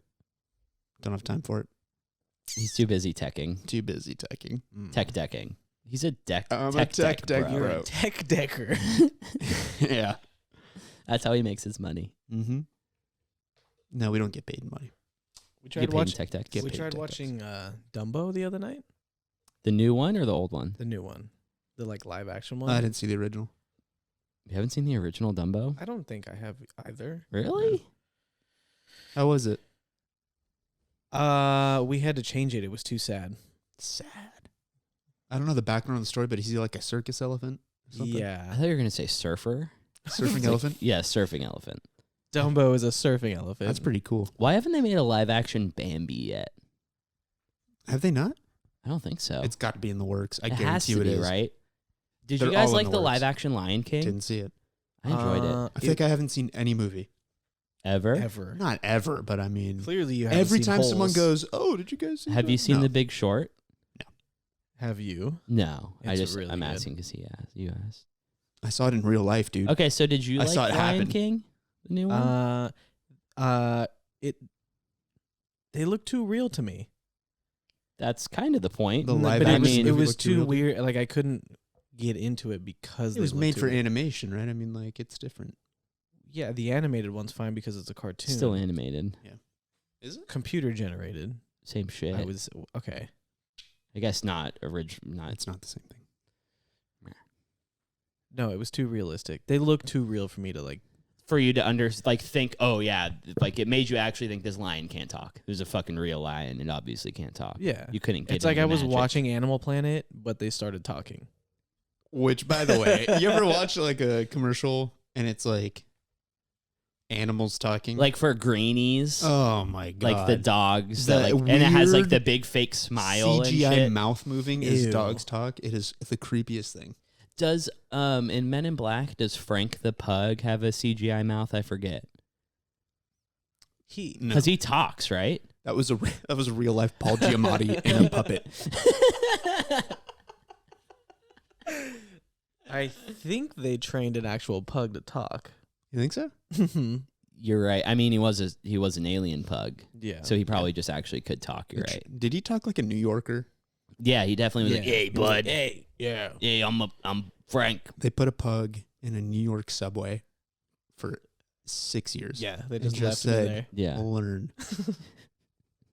Don't have time for it. He's too busy teching, Too busy teching. tech decking. He's a I'm a tech tech deck deck bro. You're bro. a tech decker. Yeah. That's how he makes his money. Mm-hmm. No, we don't get paid money. We Get tried paid in watching. tech decks. Get We paid tried tech watching Dumbo the other night. The new one or the old one? The new one, the like live action one. I didn't see the original. You haven't seen the original Dumbo? I don't think I have either. Really? How was it? We had to change it. It was too sad. Sad. I don't know the background of the story, but is he like a circus elephant? or something? I Yeah, thought you were gonna say surfer. Surfing Like, elephant? Yeah, surfing elephant. Dumbo is a surfing elephant. That's pretty cool. Why haven't they made a live action Bambi yet? Have they not? I don't think so. It's got to be in the works. I it guarantee has to you it be, is. right? Did They're you guys all in like the the works. live action Lion King? Didn't see it. I enjoyed it. I feel like I haven't seen any movie. Ever. Not ever, but I mean, Clearly, you haven't every seen time someone Holes. goes, "Oh, did you guys see Have that?" you seen No. The Big Short? Have you? No. It's really I'm good. asking because you asked. I saw it in real life, dude. Okay, so did you I like saw it Lion happen. King? The new one? They look too real to me. That's kind of the point. The live But I it was, mean, it movie was looked too too real. weird. Like I couldn't get into it because It was they looked made too for real. animation, right? I mean, like it's different. Yeah, the animated one's fine because it's a cartoon. Still animated. Is it? Computer generated. Same shit. I was okay. I guess not original. Not It's not the same thing. No, it was too realistic. They look too real for me to like. for you to think. Oh yeah, like it made you actually think this lion can't talk. There's a fucking real lion. It obviously can't talk. Yeah, You couldn't get. it's like any I was magic. watching Animal Planet, but they started talking. Which, by the way, you ever watch like a commercial and it's like animals talking? like for greenies. oh my god, Like the dogs, The that like, and it has like weird the big fake smile and CGI shit. mouth moving as Ew. dogs talk. It is the creepiest thing. Does in Men in Black does Frank the pug have a CGI mouth? I forget He No, because he talks, right? that was a real life Paul Giamatti in a puppet. I think they trained an actual pug to talk. You think so? You're right. I mean, he was an alien pug, Yeah. so he probably just actually could talk. You're right. Did he talk like a New Yorker? Yeah, he definitely was like, "Hey, bud. Hey, yeah. Hey, I'm Frank." They put a pug in a New York subway for 6 years. Yeah, they And just left just him said, there. Yeah. learn.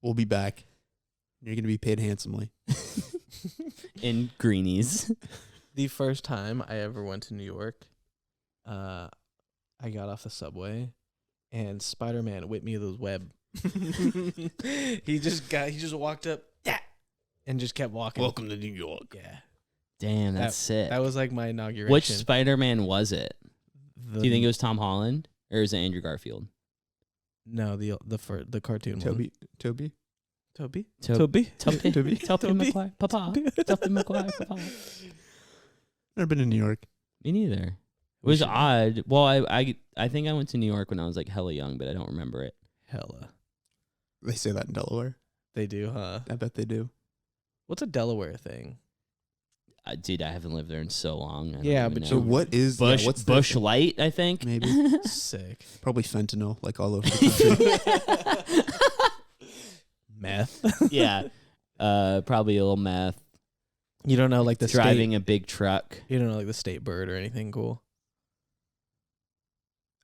We'll be back. You're going to be paid handsomely. In greenies. The first time I ever went to New York, I got off the subway, and Spider-Man whipped me with his web. he just walked up, and just kept walking. Welcome to New York. Yeah, Damn, that's sick. that was like my inauguration. Which Spider-Man was it? Do you think it was Tom Holland or is it Andrew Garfield? No, the cartoon Toby? one. Toby. Toby. Toby. Toby Toby. McGuire. Papa. Toby McGuire. Papa. Never been to New York. Me neither. It was odd. Well, I think I went to New York when I was like hella young, but I don't remember it. Hella. They say that in Delaware. They do, huh? I bet they do. What's a Delaware thing? Dude, I haven't lived there in so long. I don't Yeah, even but know. So what is Bush? what's the Bush thing? Light, I think. Maybe. Sick. Probably fentanyl, like all over the country. Meth. Yeah. Probably a little meth. You don't know like the Driving a big truck. You don't know like the state bird or anything cool.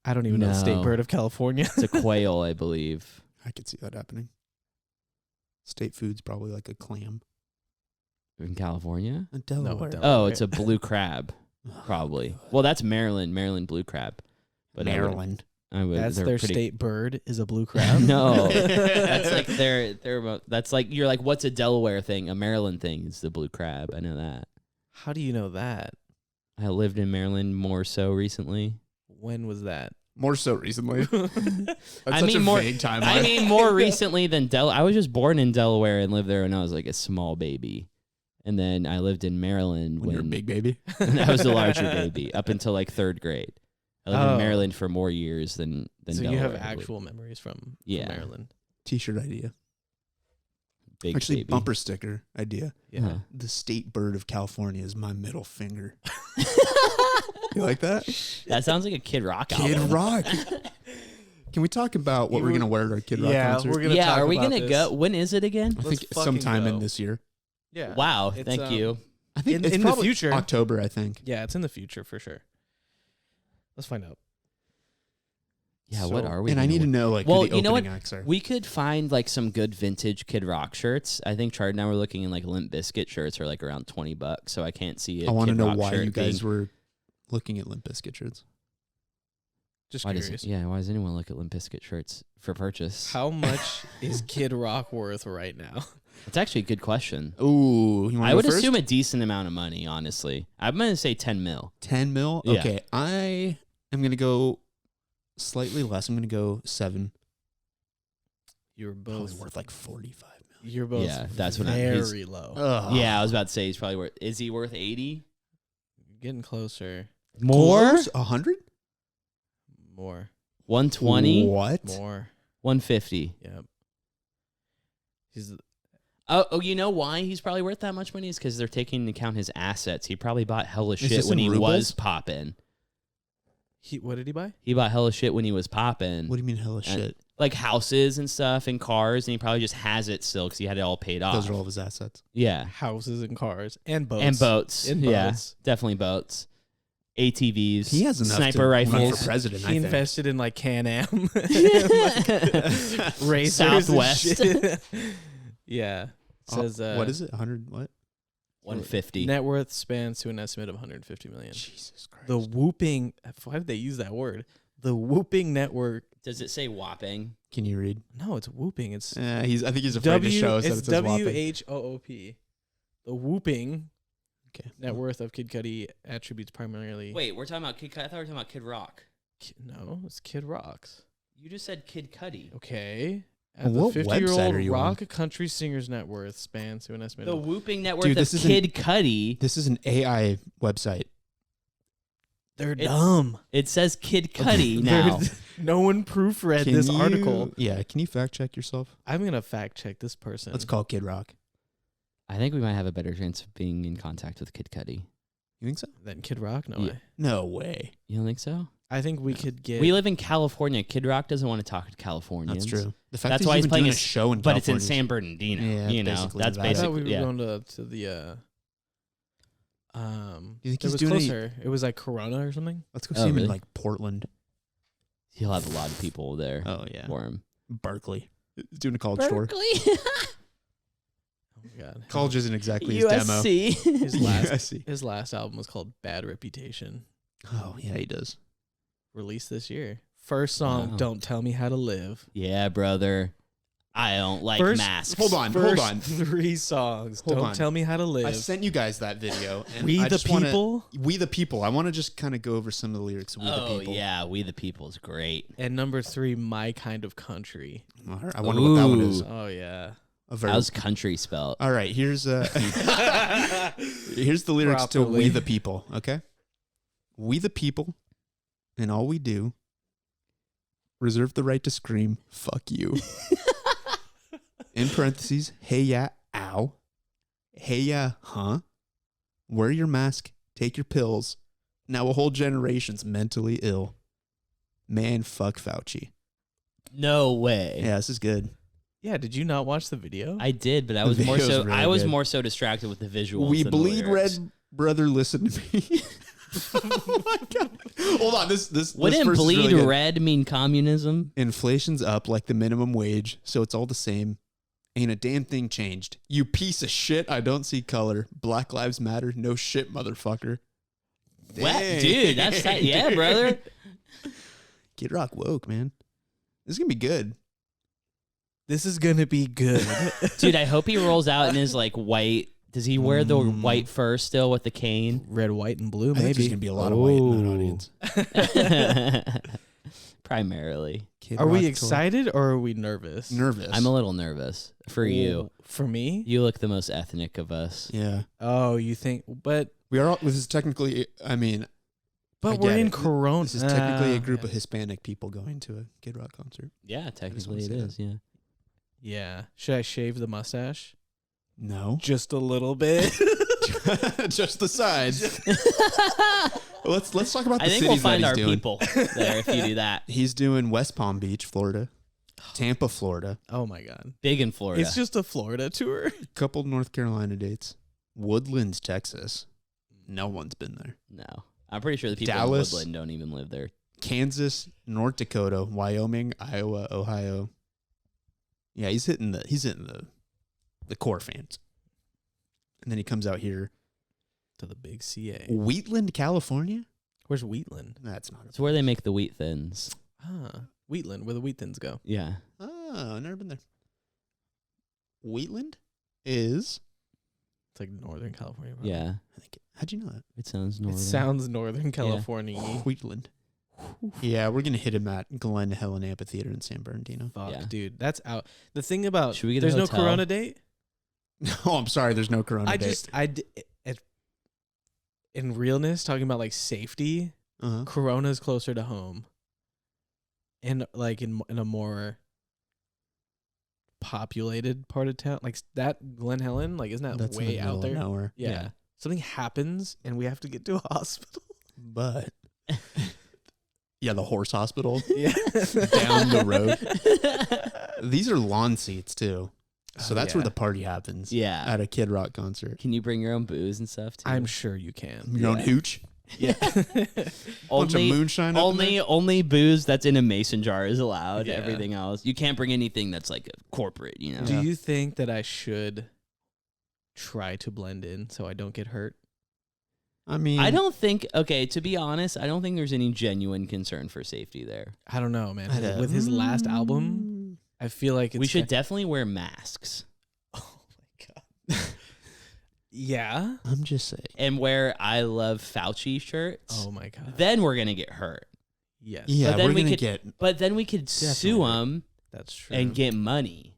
I don't even know the state No. bird of California. It's a quail, I believe. I could see that happening. State food's probably like a clam. In California? A Delaware. Delaware. Oh, it's a blue crab, probably. Well, that's Maryland blue crab. But Maryland. That's they're their pretty- state bird is a blue crab. No, that's like that's like you're like, what's a Delaware thing? A Maryland thing is the blue crab. I know that. How do you know that? I lived in Maryland more so recently. When was that? More so recently. That's I such mean a more. vague timeline. I mean more recently than I was just born in Delaware and lived there when I was like a small baby, and then I lived in Maryland when you're a big baby. I was a larger baby up until like third grade. I lived Oh. in Maryland for more years than So Delaware. you have I believe. actual memories from Yeah. Maryland. T-shirt idea. Big Actually, baby. bumper sticker idea. Yeah. Huh. The state bird of California is my middle finger. You like that? That sounds like a Kid Rock Kid album. Rock. Can we talk about what we're gonna wear at our Kid Rock concert? we're gonna. Yeah, talk are we about gonna this. go? When is it again? I Let's think fucking sometime go. in this year. Yeah. Wow, It's, thank you. I think In- it's in the probably future. October. I think. Yeah, it's in the future for sure. Let's find out. Yeah, what So- are we? And I gonna need to wear? know like Well, who the you know opening what? acts are. We could find like some good vintage Kid Rock shirts. I think Chard and I were looking in like Limp Bizkit shirts are like around $20, so I can't see it. I want to Kid know Rock why shirt you guys being- were looking at Limp Bizkit shirts. Just Why curious. why does anyone look at Limp Bizkit shirts for purchase? How much is Kid Rock worth right now? It's actually a good question. Ooh, you want I to would go first? assume a decent amount of money, honestly. I'm gonna say 10 mil. 10 mil. Yeah. Okay, I am gonna go slightly less. I'm gonna go 7. You were Probably both worth like 45 mil. You're both that's what he's very low. Ugh. Yeah, I was about to say he's probably worth. Is he worth 80? Getting closer. More? 100? More. 120? What? More. 150. Yep. He's Oh, you know why he's probably worth that much money? Is because they're taking into account his assets. He probably bought hella shit this when in he rubles? was popping. what did he buy? He bought hella shit when he was popping. What do you mean hella shit? Like houses and stuff and cars, and he probably just has it still because he had it all paid off. Those are all of his assets. Yeah. Houses and cars and boats. And boats. And Yeah, boats. definitely boats. ATVs. He has enough sniper to run rifles. for president, I He think. invested in like Can-Am. Racers Southwest. and shit. Yeah. It says what is it? 100 what? 150. net worth spans to an estimate of 150 million. Jesus Christ. The whooping, why did they use that word? The whooping network. Does it say whopping? Can you read? No, it's whooping. It's I think he's afraid to show us that it it's says whopping. WHOOP. The whooping Okay. net worth of Kid Cudi attributes primarily. Wait, we're talking about Kid Cudi. I thought we were talking about Kid Rock. No, it's Kid Rock's. You just said Kid Cudi. Okay. Well, The what website 50-year-old are you on? rock country singer's net worth spans to an estimate The of whooping net worth Dude, of this isn't- Kid Cudi. This is an AI website. They're It's- dumb. It says Kid Cudi now. No one proofread Can this you- article. Yeah, can you fact check yourself? I'm going to fact check this person. Let's call Kid Rock. I think we might have a better chance of being in contact with Kid Cudi. You think so? Then Kid Rock? No Yeah. way. No way. You don't think so? I think we could get. We live in California. Kid Rock doesn't want to talk to Californians. That's true. The fact That's that why he's even playing doing a a show in But it's in California San Bernardino. Yeah, you know, basically that's Nevada. I thought we basically were yeah. going to the. You think it he's was doing closer. It was like Corona or something. Let's go Oh, see him really? in like Portland. He'll have a lot of people there Oh yeah. for him. Berkeley. He's doing a college tour. Oh my god. College isn't exactly his demo. USC. His last USC. his last album was called Bad Reputation. Oh yeah, he does. Released this year. First song, Wow. Don't Tell Me How to Live. Yeah, brother. I don't like First- masks. Hold on, First hold on. 3 songs. Hold Don't on. Tell Me How to Live. I sent you guys that video. And We I the just wanna- People. We the People. I want to just kind of go over some of the lyrics of We the Oh People. yeah, We the People is great. And number 3, My Kind of Country. All right, I wonder what that one is. Oh yeah. A very. How's country spelled? All right, here's here's the lyrics to Properly. We the People. Okay, we the people, and all we do. Reserve the right to scream. Fuck you. In parentheses, hey yeah, ow. Hey yeah, huh? Wear your mask. Take your pills. Now a whole generation's mentally ill. Man, fuck Fauci. No way. Yeah, this is good. Yeah, did you not watch the video? I did, but I The was more video's so really I was good. more so distracted with the visuals. We than the bleed lyrics. red, brother. Listen to me. Oh my god! Hold on, this Wouldn't verse is bleed really good. red mean communism? Inflation's up like the minimum wage, so it's all the same. Ain't a damn thing changed. You piece of shit. I don't see color. Black lives matter. No shit, motherfucker. What, Dang. dude? That's tight. Yeah, brother. Kid Rock woke, man. This is gonna be good. This is gonna be good. Dude, I hope he rolls out in his like white. Does he wear the white fur still with the cane? Red, white, and blue. I think there's Maybe. gonna be a lot of white in that audience. Primarily. Kid Are we Rock tour. excited or are we nervous? Nervous. I'm a little nervous for you. For me? You look the most ethnic of us. Yeah, Oh, you think? But we are. This is technically. I mean, I we're get in it. Corona. This is technically a group yeah. of Hispanic people going to a Kid Rock concert. Yeah, technically say it that. is. Yeah. Yeah. Should I shave the mustache? No, Just a little bit. just the sides. Let's talk about the I think cities we'll find that our he's doing. people there if you do that. He's doing West Palm Beach, Florida, Tampa, Florida, Oh my god. Big in Florida. It's just a Florida tour. couple North Carolina dates, Woodlands, Texas. No one's been there. No. I'm pretty sure the people Dallas. in Woodland don't even live there. Kansas, North Dakota, Wyoming, Iowa, Ohio. Yeah, he's hitting the core fans. And then he comes out here, To the big CA. Wheatland, California. Where's Wheatland? That's not. It's where they make the wheat thins. Ah, Wheatland, where the wheat thins go. Yeah. Oh, I've never been there. Wheatland is. It's like Northern California. Probably. Yeah. I think. How'd you know that? It sounds It northern. sounds Northern California. Wheatland. Yeah, we're gonna hit him at Glen Helen Amphitheater in San Bernardino. Fuck, Yeah. dude, that's out. The thing about Should we get a there's no hotel? Corona date. Oh, I'm sorry. There's no Corona date. In realness, talking about like safety, Uh-huh. Corona's closer to home, and like in a more populated part of town, like that Glen Helen, like isn't that That's in the way middle out of there? nowhere. Yeah. Something happens and we have to get to a hospital. But yeah, the horse hospital Yeah. down the road. These are lawn seats too. So that's where yeah. the party happens. Yeah. At a Kid Rock concert. Can you bring your own booze and stuff too? I'm sure you can. Your own Yeah. hooch. Yeah. Bunch of moonshine up in there. only booze that's in a mason jar is allowed. Yeah. Everything else, you can't bring anything that's like a corporate. You know. Do you think that I should try to blend in so I don't get hurt? I mean, I don't think. Okay, to be honest, I don't think there's any genuine concern for safety there. I don't know, man. I don't- With his last album, I feel like it's We should definitely wear masks Oh my god. Yeah. I'm just saying. and wear "I Love Fauci" shirts. Oh my god. Then we're gonna get hurt. Yes. Yeah, then we're we gonna could- get. But then we could sue Definitely. them That's true. and get money.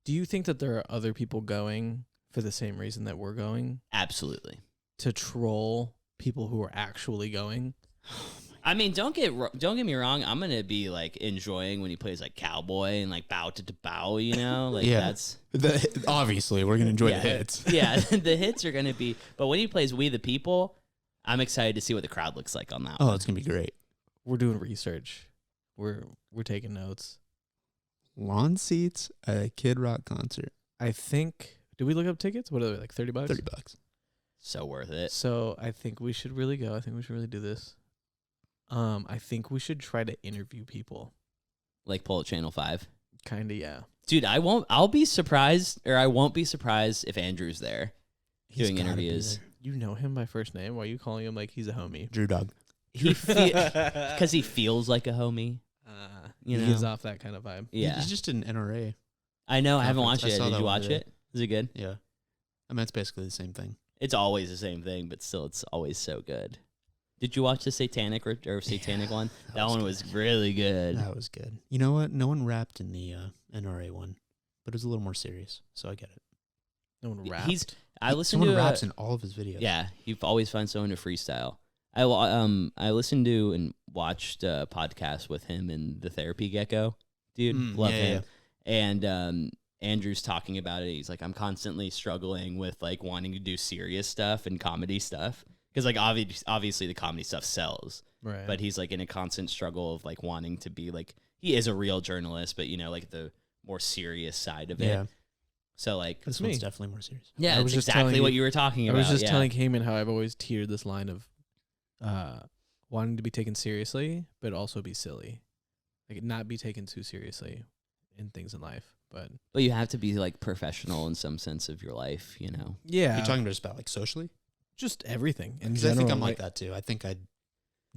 Do you think that there are other people going for the same reason that we're going, Absolutely. to troll people who are actually going? I mean, don't get me wrong. I'm gonna be like enjoying when he plays like cowboy and like bow to bow. You know, like Yeah. that's Obviously, we're gonna enjoy yeah, the hits. Yeah, the hits are gonna be. But when he plays "We the People," I'm excited to see what the crowd looks like on that. Oh, one. it's gonna be great. We're doing research. We're taking notes. Lawn seats at a Kid Rock concert. I think. Did we look up tickets? What are they, like $30? $30. So worth it. So I think we should really go. I think we should really do this. I think we should try to interview people. Like pull at Channel 5. Kinda, yeah. Dude, I'll be surprised, or I won't be surprised if Andrew's there He's doing gotta be interviews. there. You know him by first name. Why are you calling him like he's a homie? Drew Dog. Because he feels like a homie. You he know? gives off that kind of vibe. Yeah, He's just an NRA. I know. I haven't conference. watched I it. saw Did that you one watch today. it? Is it good? Yeah. I mean, it's basically the same thing. It's always the same thing, but still, it's always so good. Did you watch the Satanic or Satanic one? That one was really good. That was good. You know what? No one rapped in the NRA one, but it was a little more serious, so I get it. No one rapped. I listened Someone to raps in all of his videos. Yeah, he always finds someone to freestyle. I listened to and watched a podcast with him and the Therapy Gecko. Dude, love yeah, him. And Andrew's talking about it. He's like, I'm constantly struggling with like wanting to do serious stuff and comedy stuff. Because like obviously the comedy stuff sells. Right. But he's like in a constant struggle of like wanting to be like, he is a real journalist, but you know, like the more serious side of Yeah. it. So like, This me. one's definitely more serious. yeah, I it's was just telling exactly you- what you were talking I about. was just yeah. telling Cayman how I've always tiered this line of wanting to be taken seriously, but also be silly. Like not be taken too seriously in things in life. But But you have to be like professional in some sense of your life, you know. yeah, You're talking just about like socially? just everything. In Because I think general, I'm like that too. I think I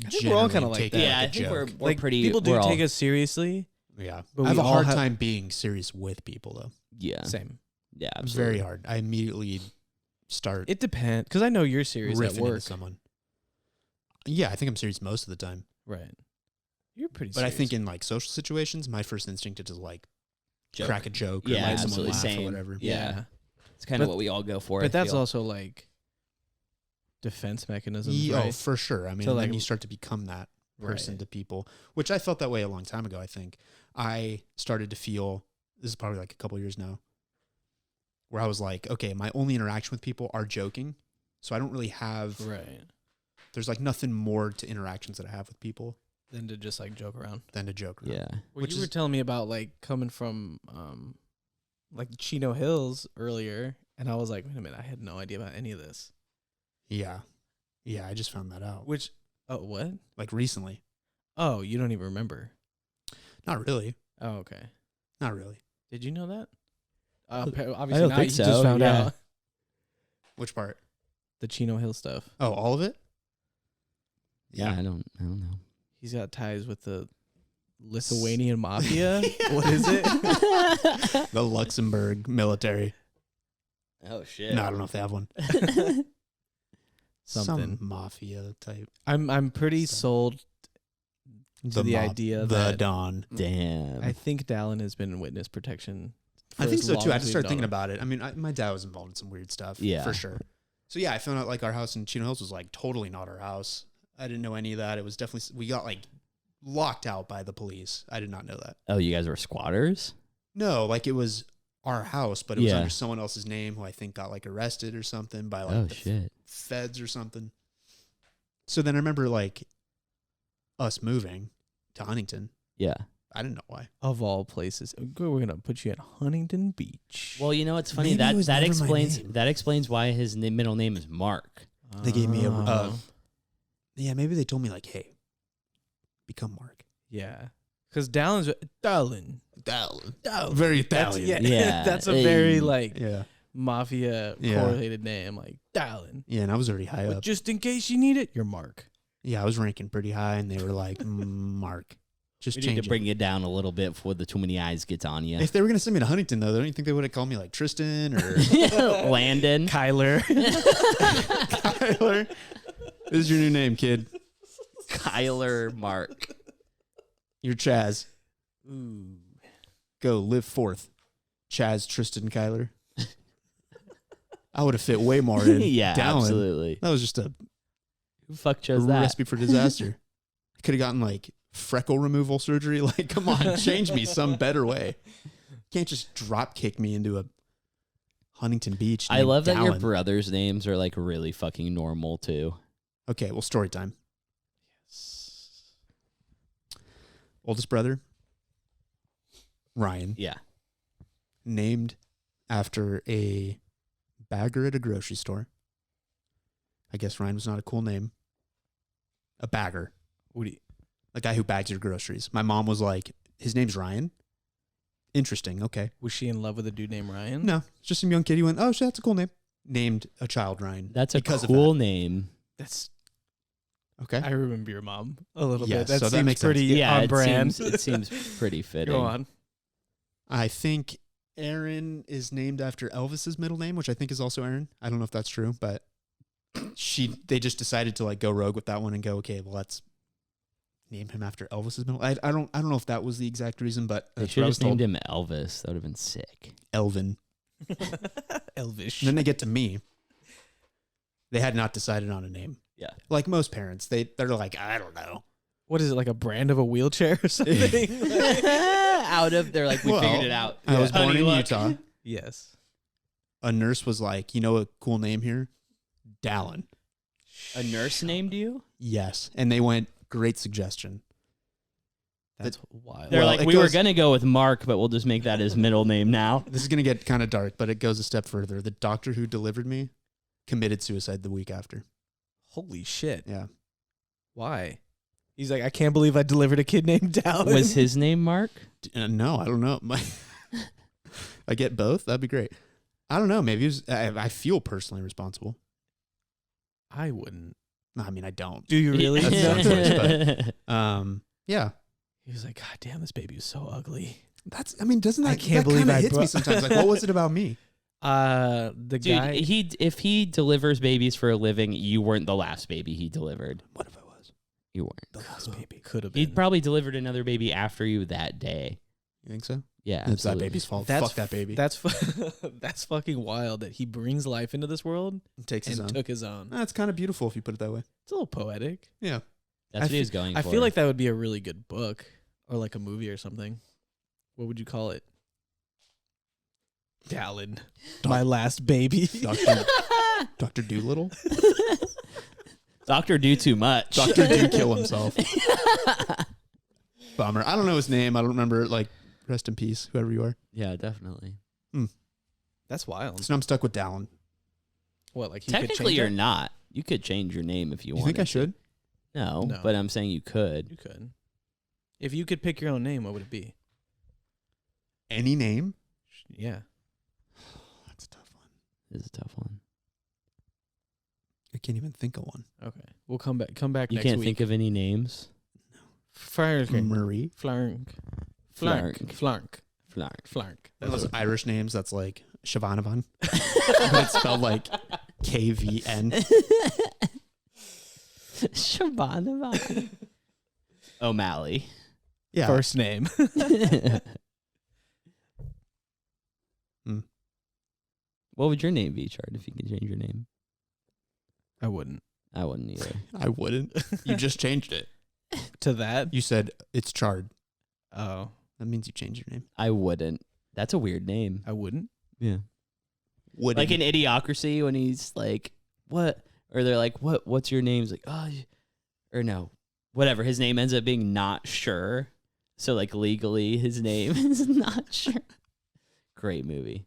think we're all kinda generally like take that. it Yeah, like I a think we're joke. like pretty. people do we're all- take us seriously. Yeah. but I have we a all hard have- time being serious with people though. Yeah, Same. yeah, It's absolutely. very hard. I immediately start It depends because I know you're serious riffing at into work. someone. Yeah, I think I'm serious most of the time. Right. You're pretty. But I serious. think in like social situations, my first instinct is to like Joke. crack a joke or Yeah, make someone absolutely. laugh Same. or whatever. Yeah. It's kind of But- what we all go for. but I that's feel. also like defense mechanisms, Oh, right? for sure. I mean, So, and then like- you start to become that person Right. to people, which I felt that way a long time ago. I think I started to feel, this is probably like a couple years now, where I was like, okay, my only interaction with people are joking. So I don't really have, Right. there's like nothing more to interactions that I have with people Than to just like joke around. than to joke around. Yeah, Well, Which you were is- telling me about like coming from like Chino Hills earlier, and I was like, wait a minute, I had no idea about any of this. Yeah. Yeah. I just found that out. Which what? Like recently. Oh, you don't even remember. Not really. Oh, okay. Not really. Did you know that? I Obviously don't not. think You so, just found yeah. out Which part? the Chino Hill stuff. Oh, all of it? yeah. I don't know. He's got ties with the Lithuanian mafia. What is it? The Luxembourg military. Oh shit. No, I don't know if they have one. Something. Some mafia type. I'm pretty Stuff. sold to the mob, idea the that Don. Damn. I think Dallin has been in witness protection. I think so too. I had to start thinking about. about it. I mean, my dad was involved in some weird stuff. Yeah. For sure. So yeah, I found out like our house in Chino Hills was like totally not our house. I didn't know any of that. It was definitely, we got like locked out by the police. I did not know that. Oh, you guys were squatters? No, like it was our house, but it was Yeah. under someone else's name who I think got like arrested or something by like Oh, the shit. feds or something. So then I remember like us moving to Huntington. Yeah. I didn't know why. Of all places, we're gonna put you at Huntington Beach. Well, you know what's funny? Maybe it was That never my explains name. that explains why his middle name is Mark. They gave me Oh. yeah, maybe they told me like, hey, become Mark. Yeah, because Dallin. Dallin. Very That's, Italian. Yeah. that's a very Hey. like Yeah. mafia Yeah. correlated name, like Dallin. Yeah, and I was already high But up. just in case you need it, you're Mark. Yeah, I was ranking pretty high, and they were like, Mark, just We change need to it. bring it down a little bit before the too many eyes gets on you. If they were going to send me to Huntington, though, don't you think they would have called me like Tristan or Landon. Kyler. Tyler? This is your new name, kid. Kyler Mark. You're Chaz. Ooh. Go live forth. Chaz, Tristan, Kyler. I would have fit way more in. Yeah, Dallin. absolutely. That was just a Who the fuck chose that? recipe for disaster. I could have gotten like freckle removal surgery. Like, come on, change me some better way. Can't just drop kick me into a Huntington Beach. I named love that your Dallin. brothers' names are like really fucking normal too. Okay, well, story time. Oldest brother, Ryan, Yeah. named after a bagger at a grocery store. I guess Ryan was not a cool name. A bagger. What do you, A guy who bags your groceries. My mom was like, his name's Ryan. Interesting. Okay. was she in love with a dude named Ryan? No, it's just some young kid. He went, oh, shit, that's a cool name. Named a child Ryan. That's a because cool of name. That's. that. Okay. I remember your mom a little Yes, bit. That so that seems makes sense. pretty Yeah, on it brand. seems pretty fitting. Go on. I think Aaron is named after Elvis's middle name, which I think is also Aaron. I don't know if that's true, but they just decided to like go rogue with that one and go, okay, well, let's name him after Elvis's middle. I don't know if that was the exact reason, but They that's should what I have was just named told. him Elvis. That would have been sick. Elvin. Elvish. And then they get to me. They had not decided on a name. Yeah. Like most parents, they're like, I don't know. What is it, like a brand of a wheelchair or something? Out of they're like we Well, figured it out. I was born Honey, in look. Utah. Yes. A nurse was like, you know a cool name here? Dallin. A nurse named you? Yes. And they went, great suggestion. That's wild. They're Well, like it we were goes- gonna go with Mark, but we'll just make that his middle name now. This is going to get kind of dark, but it goes a step further. The doctor who delivered me committed suicide the week after. Holy shit. Yeah. Why? He's like, I can't believe I delivered a kid named Dallin. Was his name Mark? No, I don't know. I get both. That'd be great. I don't know. Maybe it was, I feel personally responsible. I wouldn't. No, I mean, I don't. Do you really? That's No. not choice, Yeah. He was like, God damn, this baby was so ugly. I mean, doesn't that, I can't that believe kinda I hits me brought- sometimes. Like, what was it about me? The Dude, guy. if he delivers babies for a living, you weren't the last baby he delivered. What if I was? You weren't. The last baby. Could have He been. probably delivered another baby after you that day. You think so? Yeah, It's that absolutely. baby's fault. That's Fuck that baby. That's that's fucking wild that he brings life into this world Takes his and own. took his own. That's kind of beautiful if you put it that way. It's a little poetic. Yeah. That's what he was going I for. feel like that would be a really good book or like a movie or something. What would you call it? Dallin, my last baby. Dr. Doolittle? Doctor do too much. Dr. Do kill himself. Bummer. I don't know his name. I don't remember. Like, rest in peace, whoever you are. Yeah, definitely. That's wild. So now I'm stuck with Dallin. What, like he Technically, could change you're it? not. You could change your name if you You wanted. think I should? No, No. but I'm saying you could. You could. If you could pick your own name, what would it be? Any name? Yeah. That's a tough one. This is a tough one. I can't even think of one. Okay. We'll come back. Come back You next can't week. think of any names. Frank. Marie? Flank. Flank. Flank. Flark. Flank. Those Irish names, that's like Shavanavan. But it's spelled like KVN. Shabanavan. O'Malley. Yeah. First name. What would your name be, Chard, if you could change your name? I wouldn't. I wouldn't either. I wouldn't. You just changed it. To that? You said it's Chard. Oh, That means you changed your name. I wouldn't. That's a weird name. I wouldn't. Yeah. Wouldn't. Like in Idiocracy when he's like, what? Or they're like, what's your name? He's like, oh, or no, whatever. His name ends up being not sure. So like legally his name is not sure. Great movie.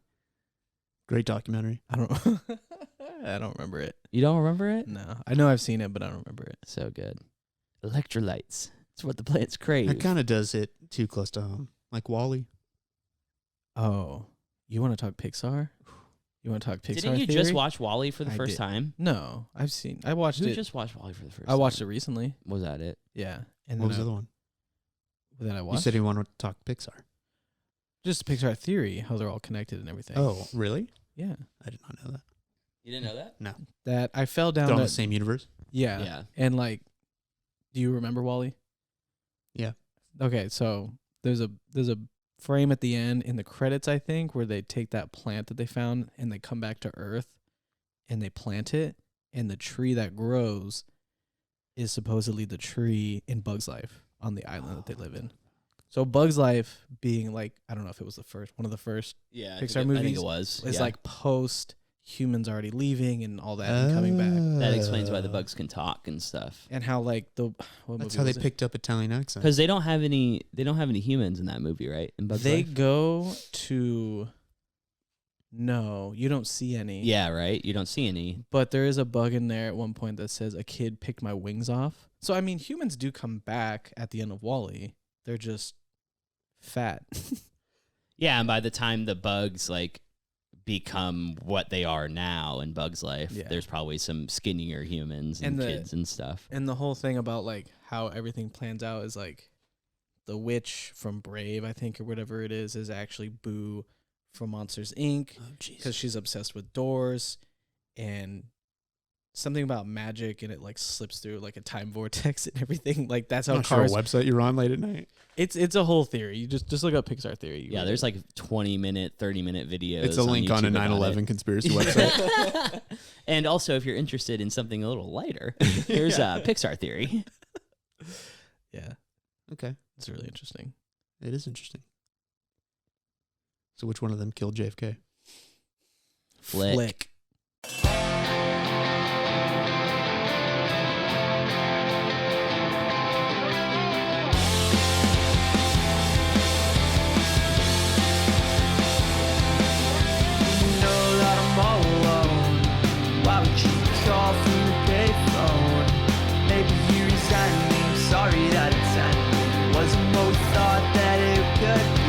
Great documentary. I don't. I don't remember it. You don't remember it? No, I know I've seen it, but I don't remember it. So good. Electrolytes. It's what the plants crave. That kind of does hit too close to home. Like Wall-E. Oh, you want to talk Pixar? You want to talk Pixar? Didn't you theory? just watch Wall-E for the I first did. time? No, I watched Who it. just watched Wall-E for the first I time? watched it recently. Was that it? Yeah, and What then was the other one? That I watched. You said you wanted to talk Pixar. Just Pixar theory, how they're all connected and everything. Oh, really? yeah. I did not know that. You didn't know that? No. That I fell down. They're all in that, the same universe? yeah. Yeah. And like, do you remember Wall-E? Yeah. Okay, so there's a frame at the end in the credits, I think, where they take that plant that they found and they come back to Earth and they plant it, and the tree that grows is supposedly the tree in Bug's Life on the island that they live in. So Bug's Life being like, I don't know if it was one of the first Yeah. Pixar I think movies it was. is yeah. like post humans already leaving and all that and coming back. That explains why the bugs can talk and stuff. And how like what That's movie how they was it? picked up Italian accent. Because they don't have any humans in that movie, right? In Bugs They Life? go to. No, you don't see any. Yeah, right? You don't see any. But there is a bug in there at one point that says a kid picked my wings off. So I mean, humans do come back at the end of Wall-E. They're just fat. Yeah, and by the time the bugs like become what they are now in Bugs Life, Yeah. there's probably some skinnier humans and, And the- kids and stuff. And the whole thing about like how everything plans out is like the witch from Brave, I think, or whatever it is actually Boo from Monsters Inc. Oh, jeez. because she's obsessed with doors and something about magic, and it like slips through like a time vortex and everything. Like that's how Not sure cars. what website you're on late at night. It's a whole theory. You just look up Pixar theory. You Yeah, read there's it. like 20-minute, 30-minute videos. It's a link on a YouTube about 9/11 it. conspiracy website. And also, if you're interested in something a little lighter, here's Pixar theory. Yeah, Okay. it's really interesting. It is interesting. So which one of them killed JFK? Flick. Sorry that it's end. Wasn't what we thought that it could